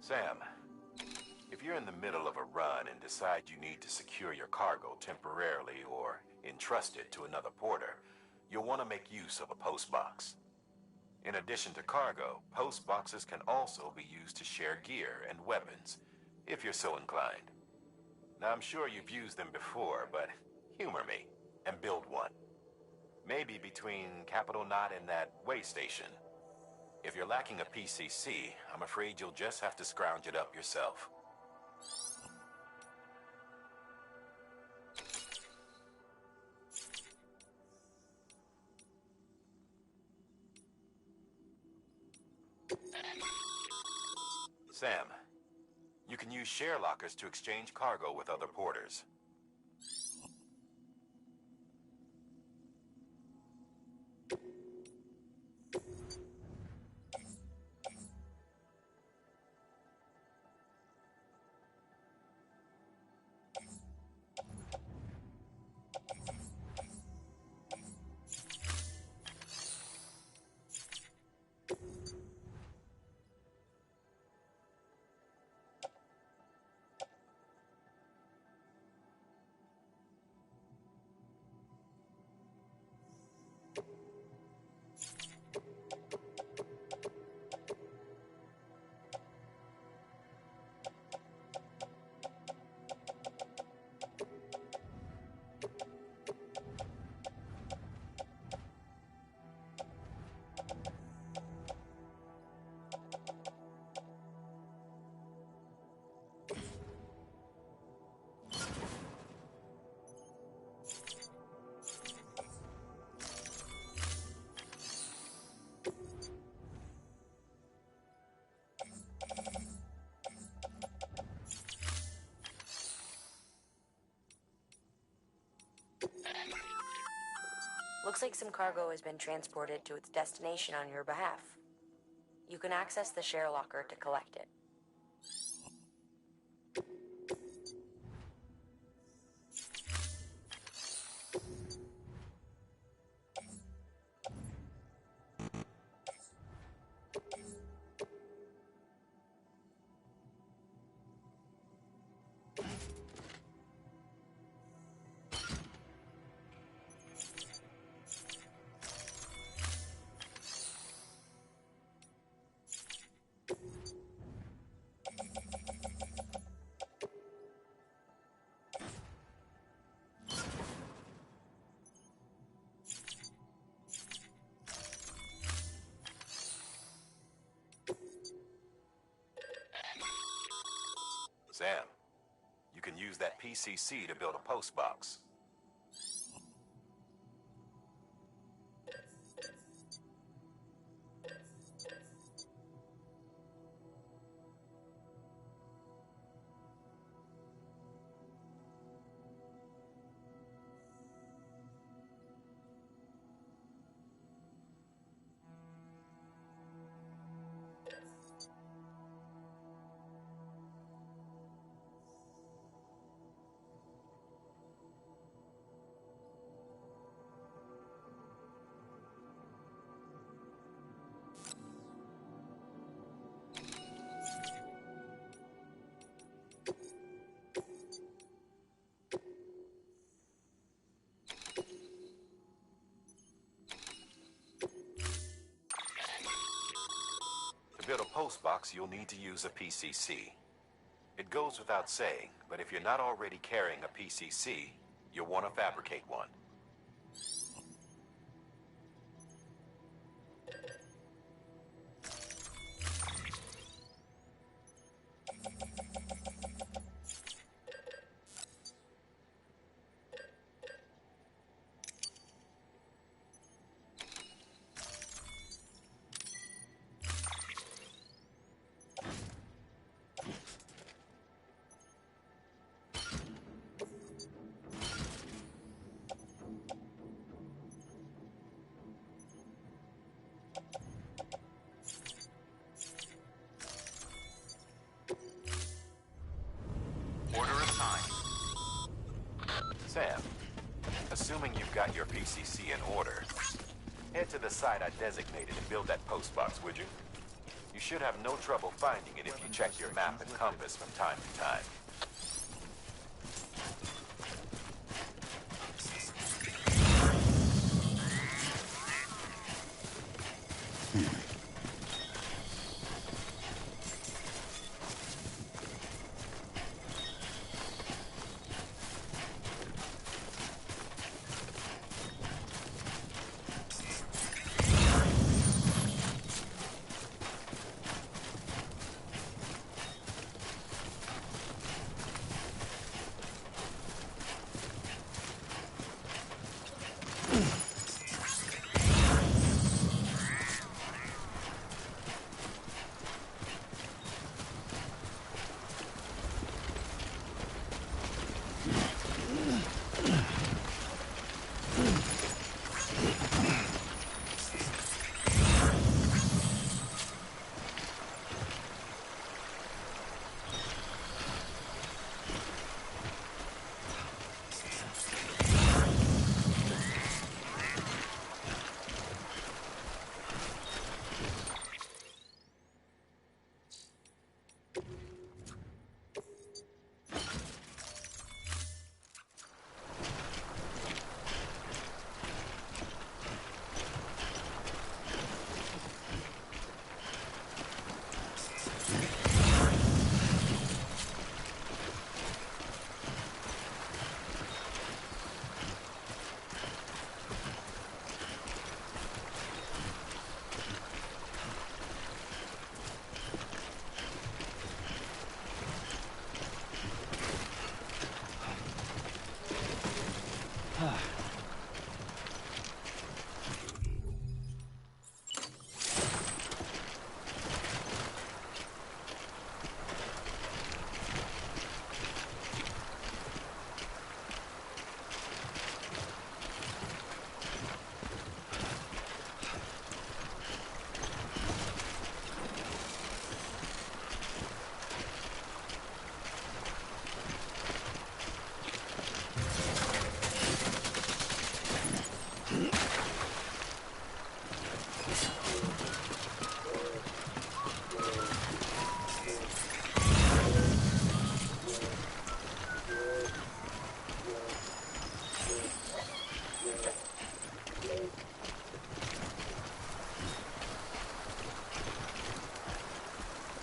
Sam, if you're in the middle of a run and decide you need to secure your cargo temporarily or entrust it to another porter, you'll want to make use of a post box. In addition to cargo, post boxes can also be used to share gear and weapons, if you're so inclined. Now, I'm sure you've used them before, but humor me and build one. Maybe between Capital Knot and that way station. If you're lacking a PCC, I'm afraid you'll just have to scrounge it up yourself. Sam, you can use share lockers to exchange cargo with other porters. Looks like some cargo has been transported to its destination on your behalf. You can access the share locker to collect it. Sam, you can use that PCC to build a post box. To build a post box, you'll need to use a PCC. It goes without saying, but if you're not already carrying a PCC, you'll want to fabricate one. Assuming you've got your PCC in order, head to the site I designated and build that post box, would you? You should have no trouble finding it if you check your map and compass from time to time.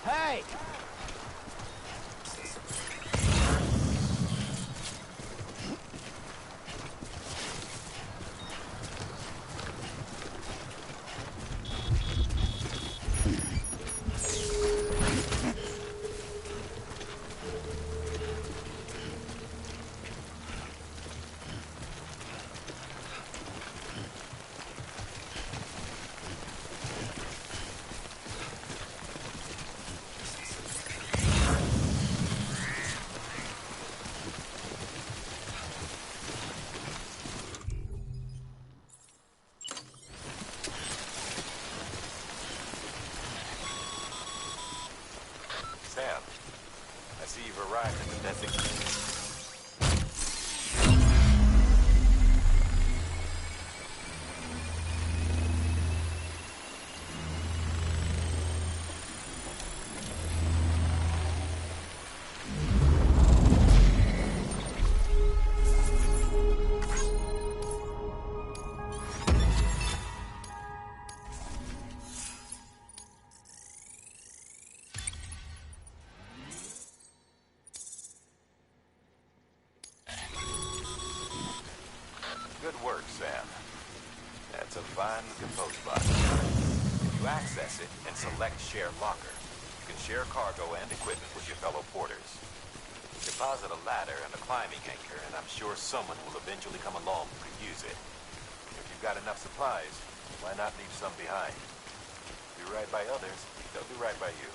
Hey! Sam, I see you've arrived at the designated. Good work, Sam. That's a fine-looking post box. If you access it and select Share Locker, you can share cargo and equipment with your fellow porters. Deposit a ladder and a climbing anchor, and I'm sure someone will eventually come along who can use it. If you've got enough supplies, why not leave some behind? Do right by others, they'll do right by you.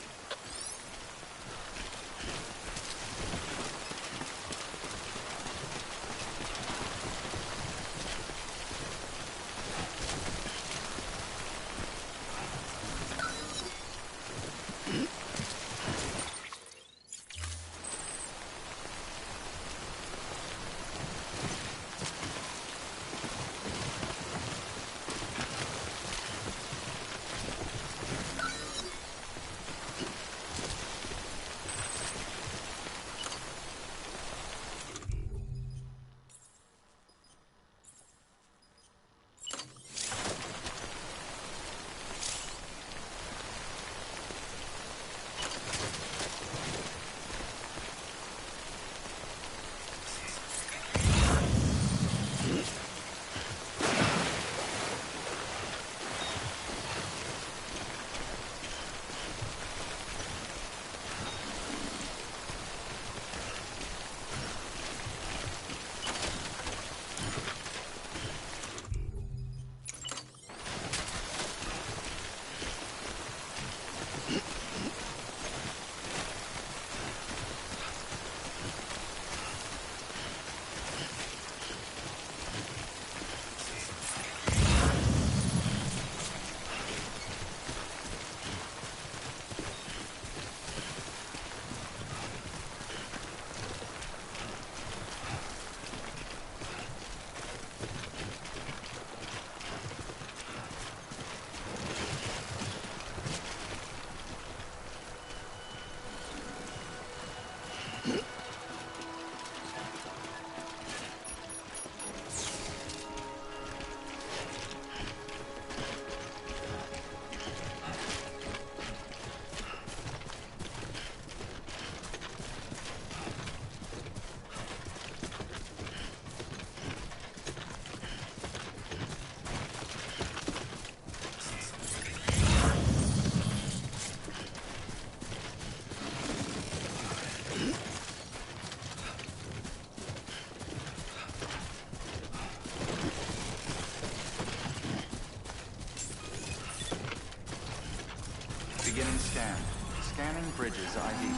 Scanning bridges ID.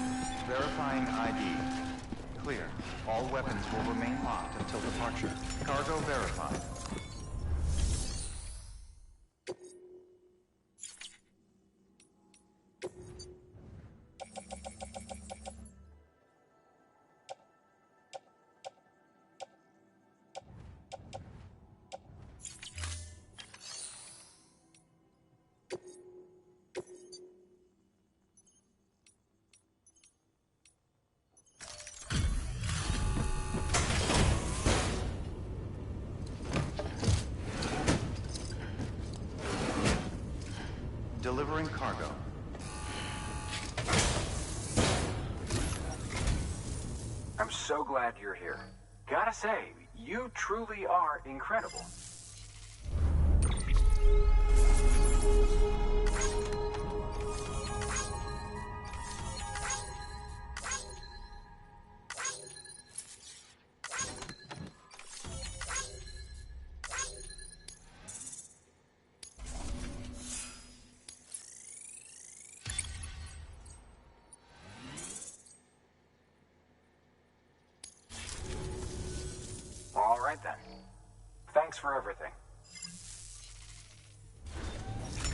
Verifying ID. Clear. All weapons will remain locked until departure. Cargo verified. Delivering cargo. I'm so glad you're here. Gotta say, you truly are incredible. All right then. Thanks for everything.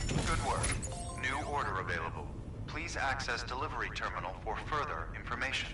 Good work. New order available. Please access delivery terminal for further information.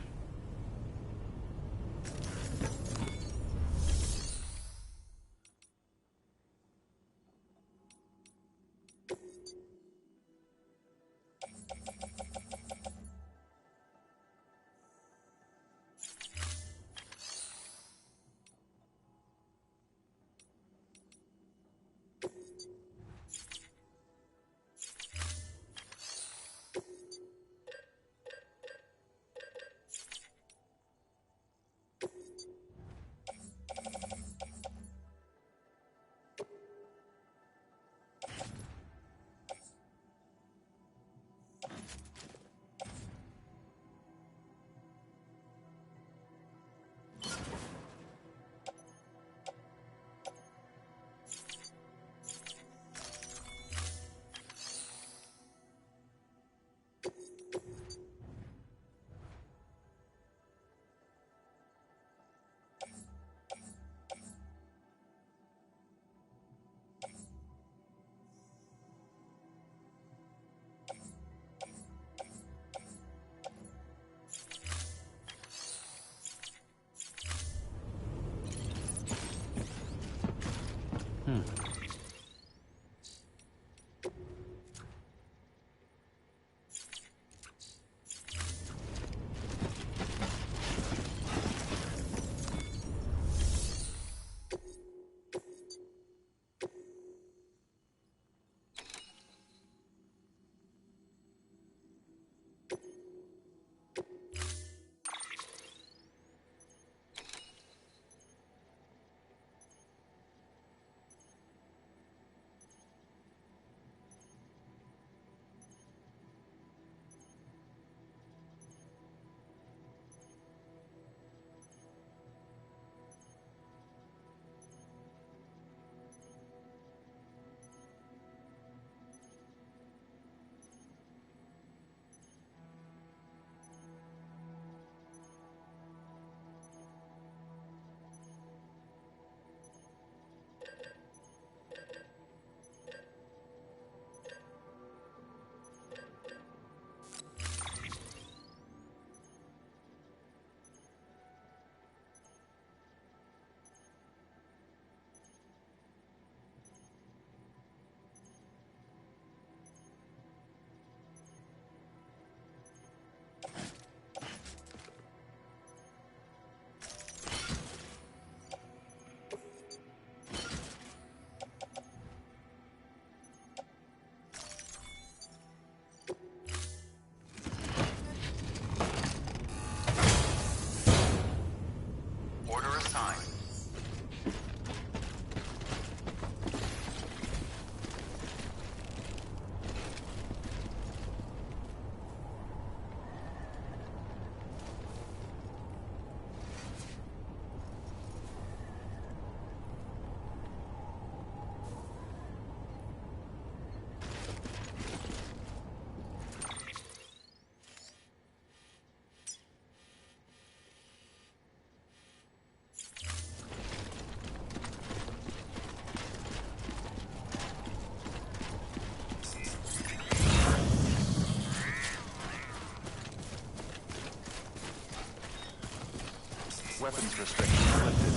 Weapons restrictions lifted.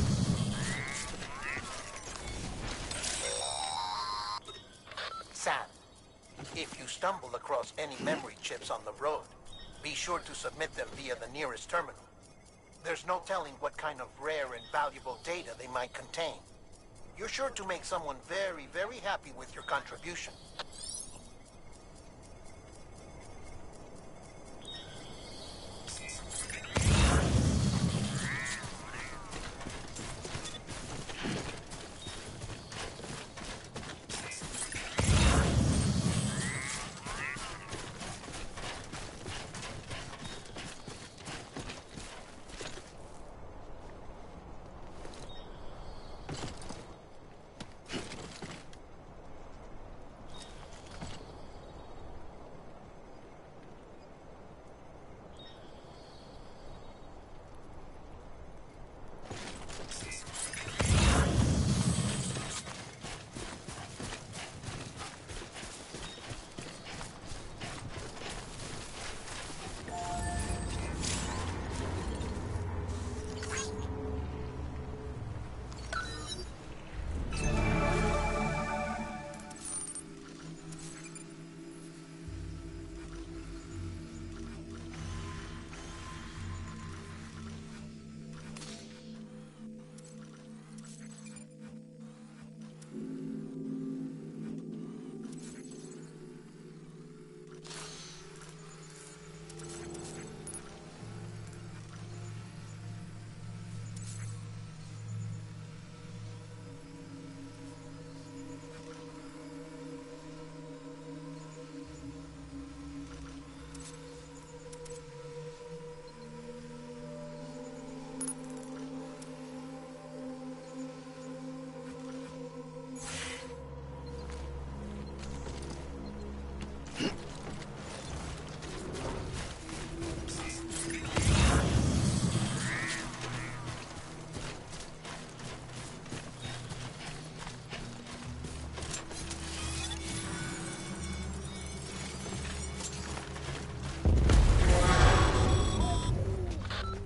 Sam, if you stumble across any memory chips on the road, be sure to submit them via the nearest terminal. There's no telling what kind of rare and valuable data they might contain. You're sure to make someone very, very happy with your contribution.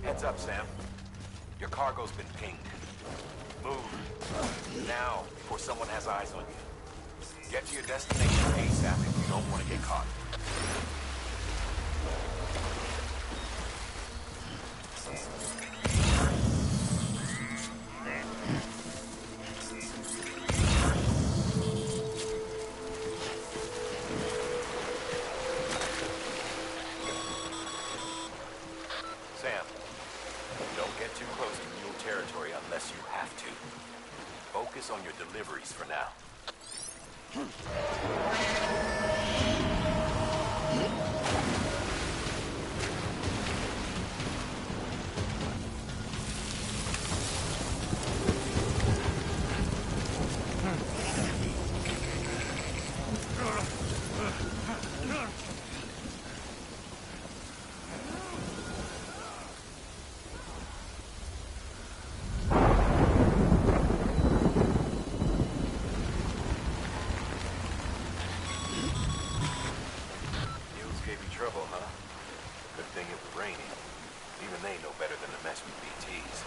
Heads up, Sam. Your cargo's been pinged. Move. Now, before someone has eyes on you. Get to your destination ASAP if you don't want to get caught. Sam, don't get too close to mule territory unless you have to. Focus on your deliveries for now. Trouble, huh? Good thing it was raining. Even they know better than to mess with BTs.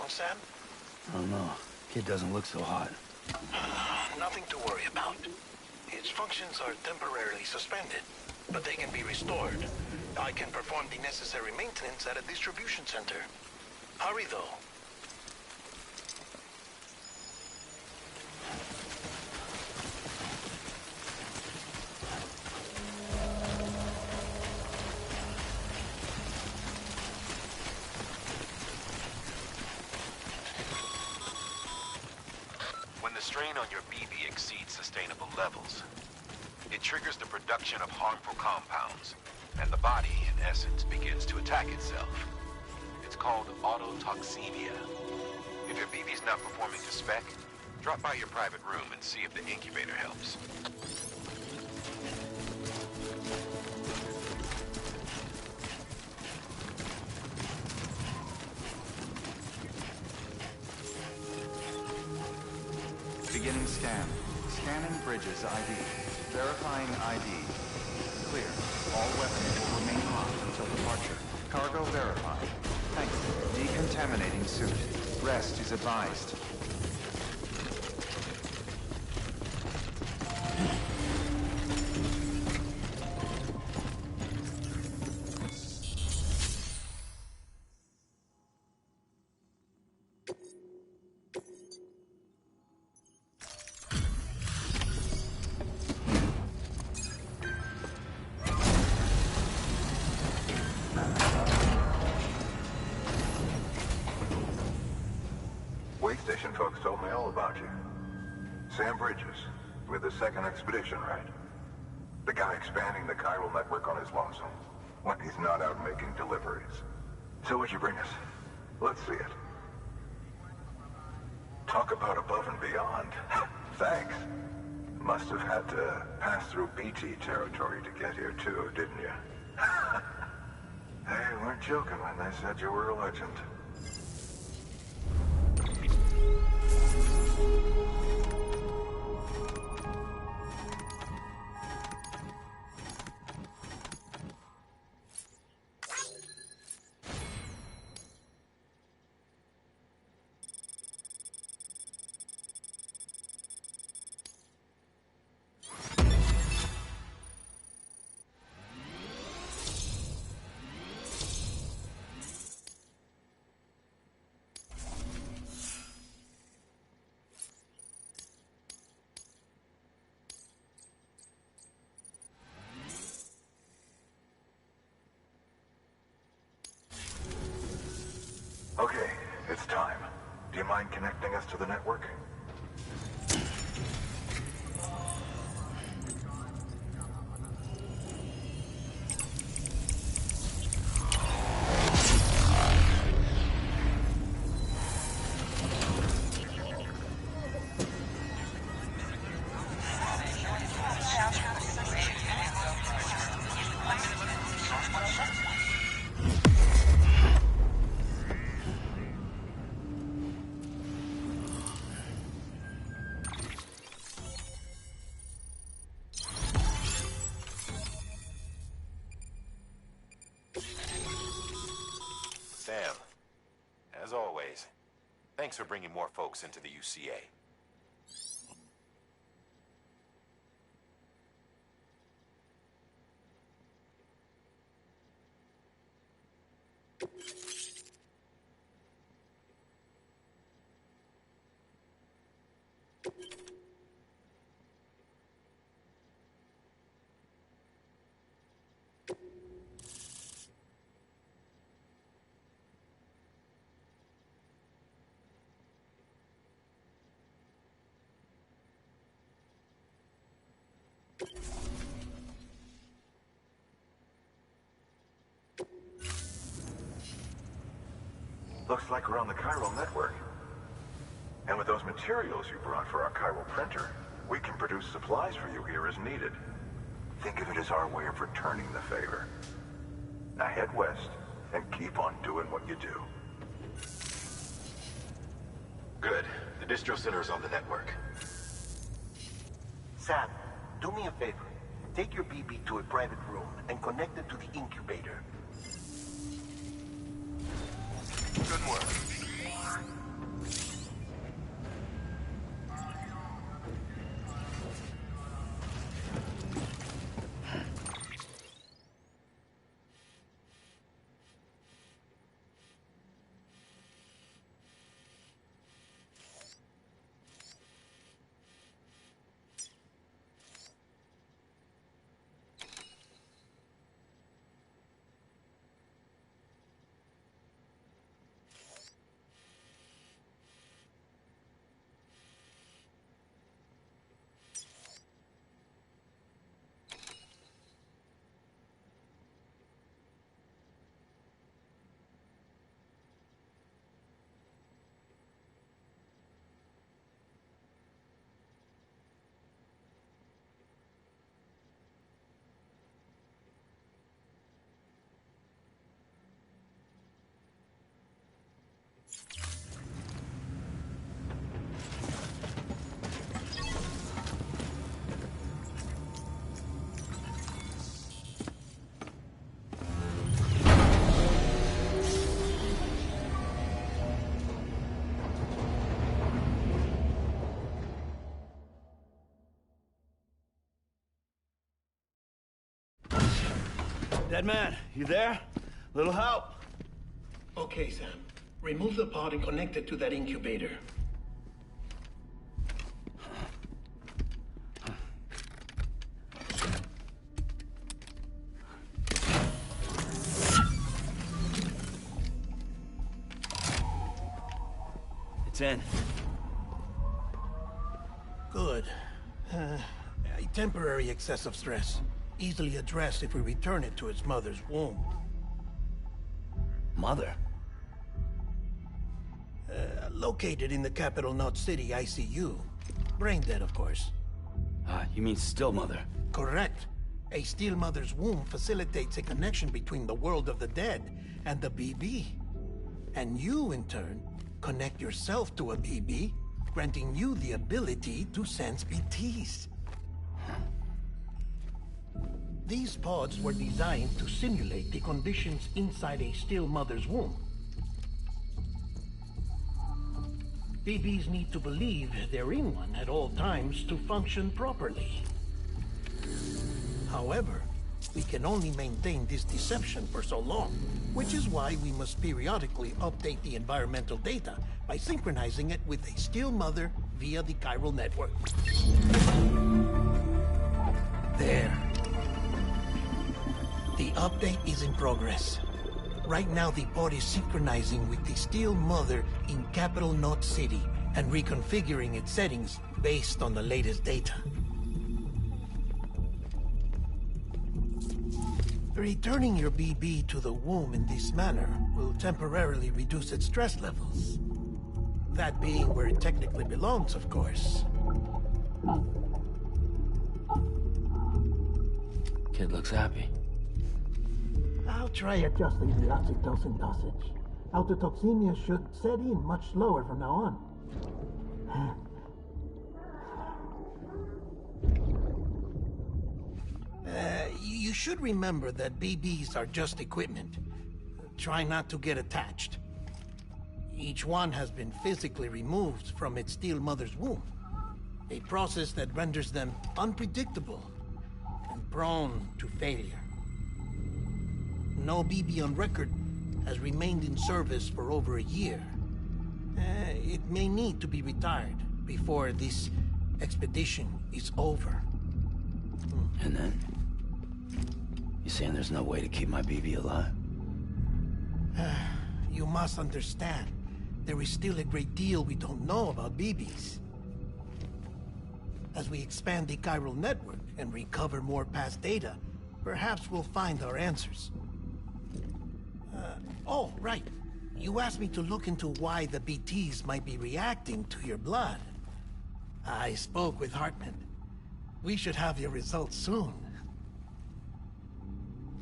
Sam? I don't know. Kid doesn't look so hot. Nothing to worry about. Its functions are temporarily suspended, but they can be restored. I can perform the necessary maintenance at a distribution center. Hurry, though. When the strain on your BB exceeds sustainable levels, it triggers the production of harmful compounds, and the body, in essence, begins to attack itself. It's called autotoxemia. If your BB's not performing to spec, drop by your private room and see if the incubator helps. Beginning scan. Scanning bridges ID. Verifying ID. Clear. All weapons will remain hot until departure. Cargo verified. Thank you. Decontaminating suit. Rest is advised. Station folks told me all about you. Sam Bridges, with the second expedition, right? The guy expanding the chiral network on his lonesome, when he's not out making deliveries. So what'd you bring us? Let's see it. Talk about above and beyond. Thanks. Must have had to pass through BT territory to get here too, didn't you? They weren't joking when they said you were a legend. Okay, it's time. Do you mind connecting us to the network? Sam, as always, thanks for bringing more folks into the UCA. Looks like we're on the chiral network. And with those materials you brought for our chiral printer, we can produce supplies for you here as needed. Think of it as our way of returning the favor. Now head west and keep on doing what you do. Good. The distro center is on the network. Sam, do me a favor. Take your BB to a private room and connect it to the incubator. Good work. Dead man, you there? Little help? Okay, Sam. Remove the pod and connect it to that incubator. It's in. Good. A temporary excessive stress. Easily addressed if we return it to its mother's womb. Mother? Located in the capital Knot City ICU. Brain dead, of course. You mean still mother? Correct. A still mother's womb facilitates a connection between the world of the dead and the BB. And you, in turn, connect yourself to a BB, granting you the ability to sense BTs. These pods were designed to simulate the conditions inside a still mother's womb. BBs need to believe they're in one at all times to function properly. However, we can only maintain this deception for so long, which is why we must periodically update the environmental data by synchronizing it with a still mother via the chiral network. There. The update is in progress. Right now, the pod is synchronizing with the still mother in capital Knot City and reconfiguring its settings based on the latest data. Returning your BB to the womb in this manner will temporarily reduce its stress levels. That being where it technically belongs, of course. Kid looks happy. I'll try adjusting the oxytocin dosage. Autotoxemia should set in much slower from now on. You should remember that BBs are just equipment. Try not to get attached. Each one has been physically removed from its still mother's womb. A process that renders them unpredictable and prone to failure. No BB on record has remained in service for over a year. It may need to be retired before this expedition is over. And then? You saying there's no way to keep my BB alive? You must understand, there is still a great deal we don't know about BBs. As we expand the chiral network and recover more past data, perhaps we'll find our answers. Oh, right. You asked me to look into why the BTs might be reacting to your blood. I spoke with Hartman. We should have your results soon.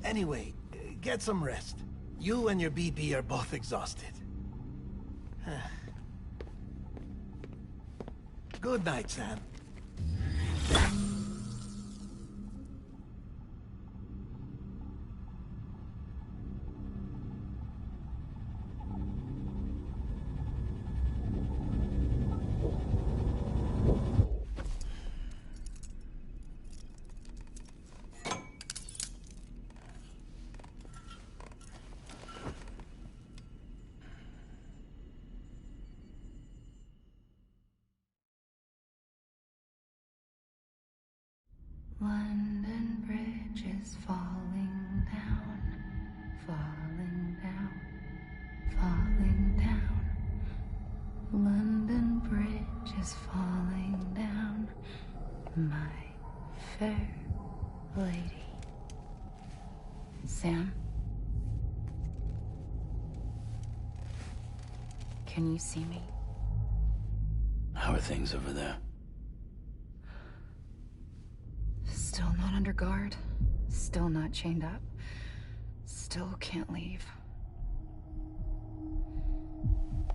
Anyway, get some rest. You and your BB are both exhausted. Good night, Sam. London Bridge is falling down, falling down, falling down. London Bridge is falling down, my fair lady. Sam? Can you see me? How are things over there? Still not under guard, still not chained up, still can't leave.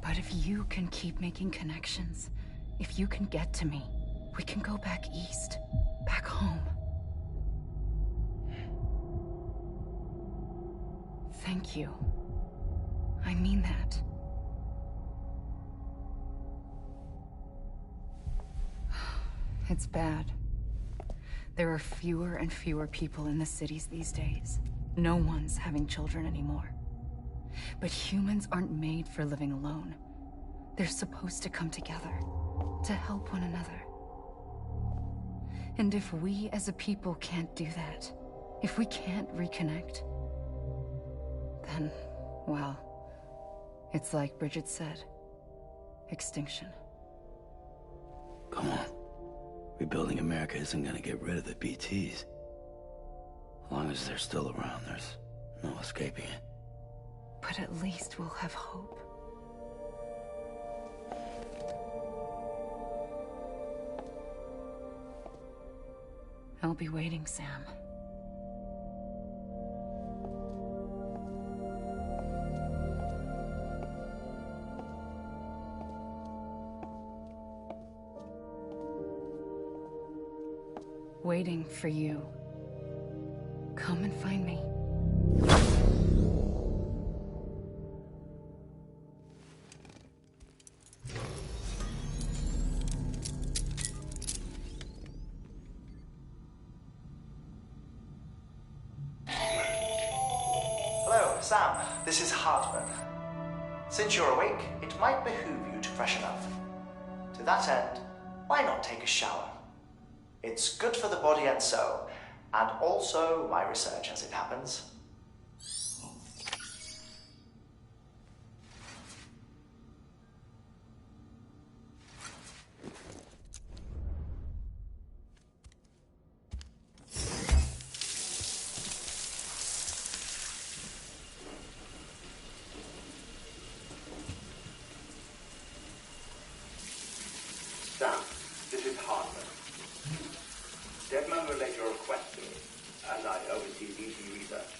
But if you can keep making connections, if you can get to me, we can go back east, back home. Thank you. I mean that. It's bad. There are fewer and fewer people in the cities these days. No one's having children anymore. But humans aren't made for living alone. They're supposed to come together, to help one another. And if we as a people can't do that, if we can't reconnect, then, well, it's like Bridget said, extinction. Come on. Rebuilding America isn't gonna get rid of the BTs. As long as they're still around, there's no escaping it. But at least we'll have hope. I'll be waiting, Sam. Waiting for you. Come and find me. Hello, Sam. This is Hartman. Since you're awake, it might behoove you to freshen up. To that end, why not take a shower? It's good for the body and soul, and also my research as it happens. Sam, this is Hartman. Deadman relayed your request to me, as I oversee BT research.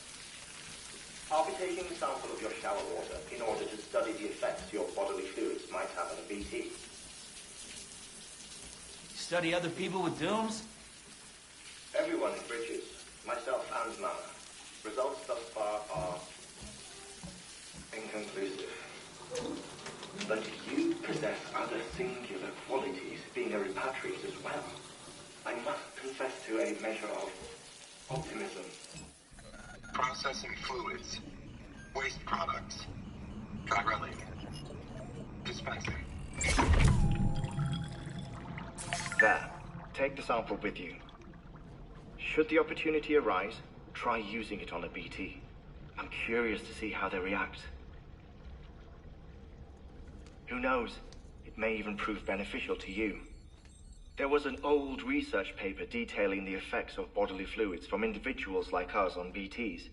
I'll be taking a sample of your shower water in order to study the effects your bodily fluids might have on a BT. Study other people with dooms? Everyone in Bridges, myself and Mama. Results thus far are inconclusive. But you possess other singular qualities, being a repatriate as well. I must confess to a measure of optimism. Processing fluids. Waste products. Drilling. Dispensing. There. Take the sample with you. Should the opportunity arise, try using it on a BT. I'm curious to see how they react. Who knows? It may even prove beneficial to you. There was an old research paper detailing the effects of bodily fluids from individuals like us on BTs.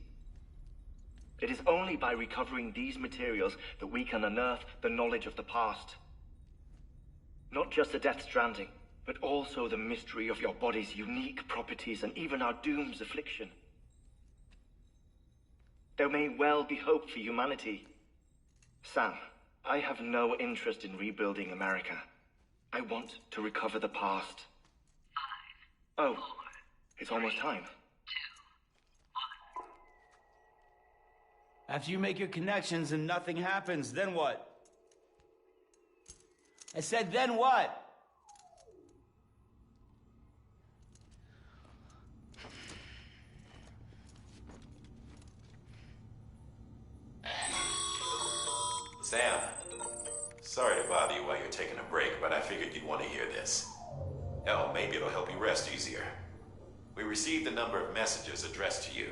It is only by recovering these materials that we can unearth the knowledge of the past. Not just the Death Stranding, but also the mystery of your body's unique properties and even our doom's affliction. There may well be hope for humanity. Sam, I have no interest in rebuilding America. I want to recover the past. 5, oh, 4, it's almost time. 2, 1. After you make your connections and nothing happens, then what? I said, then what? Sam, sorry to bother you while you're taking a break, but I figured you'd want to hear this. Hell, maybe it'll help you rest easier. We received a number of messages addressed to you.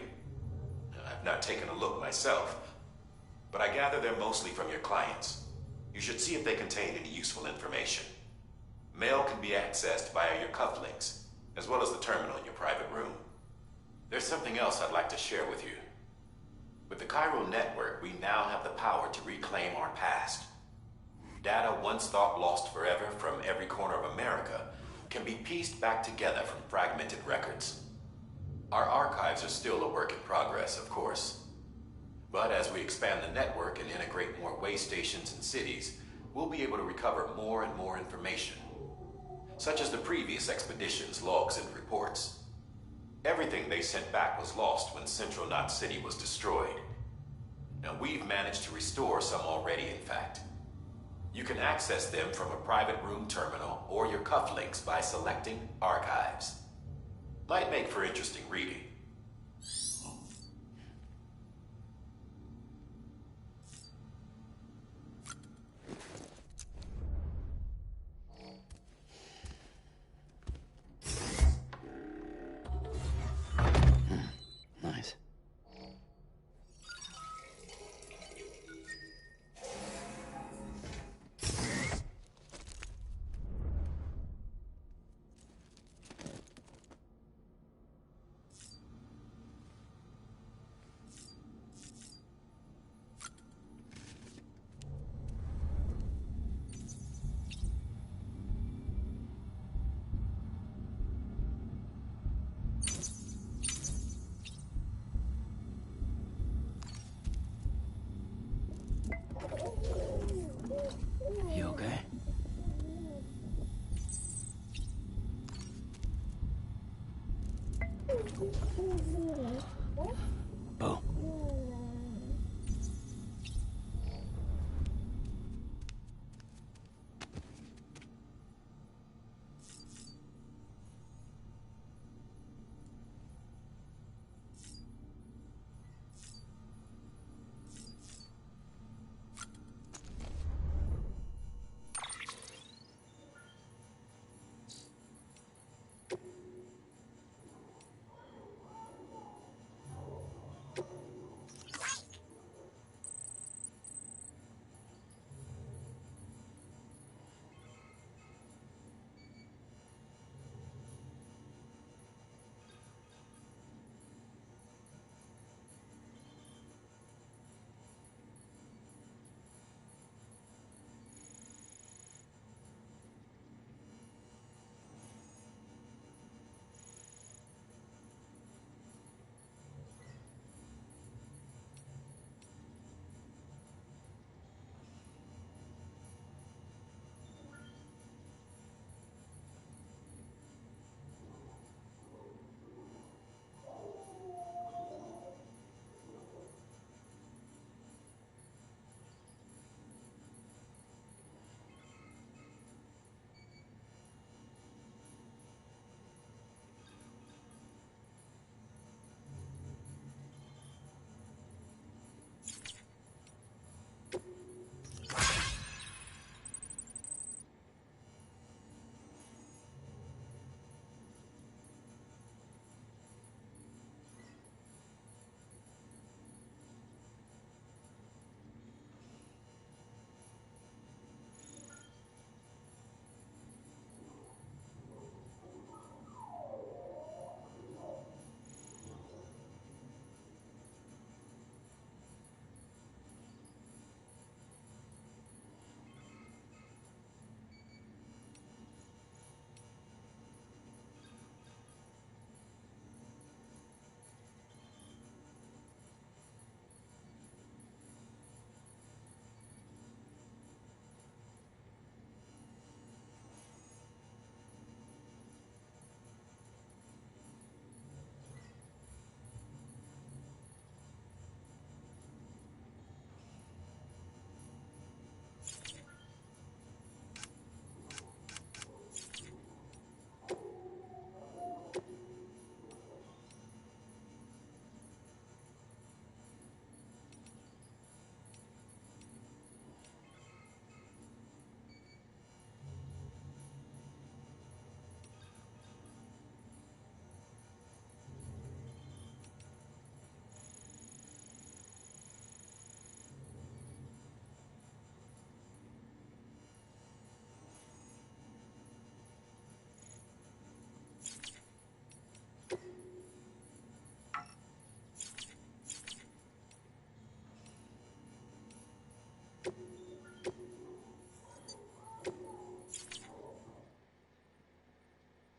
I've not taken a look myself, but I gather they're mostly from your clients. You should see if they contain any useful information. Mail can be accessed via your cufflinks, as well as the terminal in your private room. There's something else I'd like to share with you. With the Chiral Network, we now have the power to reclaim our past. Data once thought lost forever from every corner of America can be pieced back together from fragmented records. Our archives are still a work in progress, of course. But as we expand the network and integrate more way stations and cities, we'll be able to recover more and more information, such as the previous expedition's logs and reports. Everything they sent back was lost when Central Knot City was destroyed. Now, we've managed to restore some already, in fact. You can access them from a private room terminal or your cufflinks by selecting Archives. Might make for interesting reading.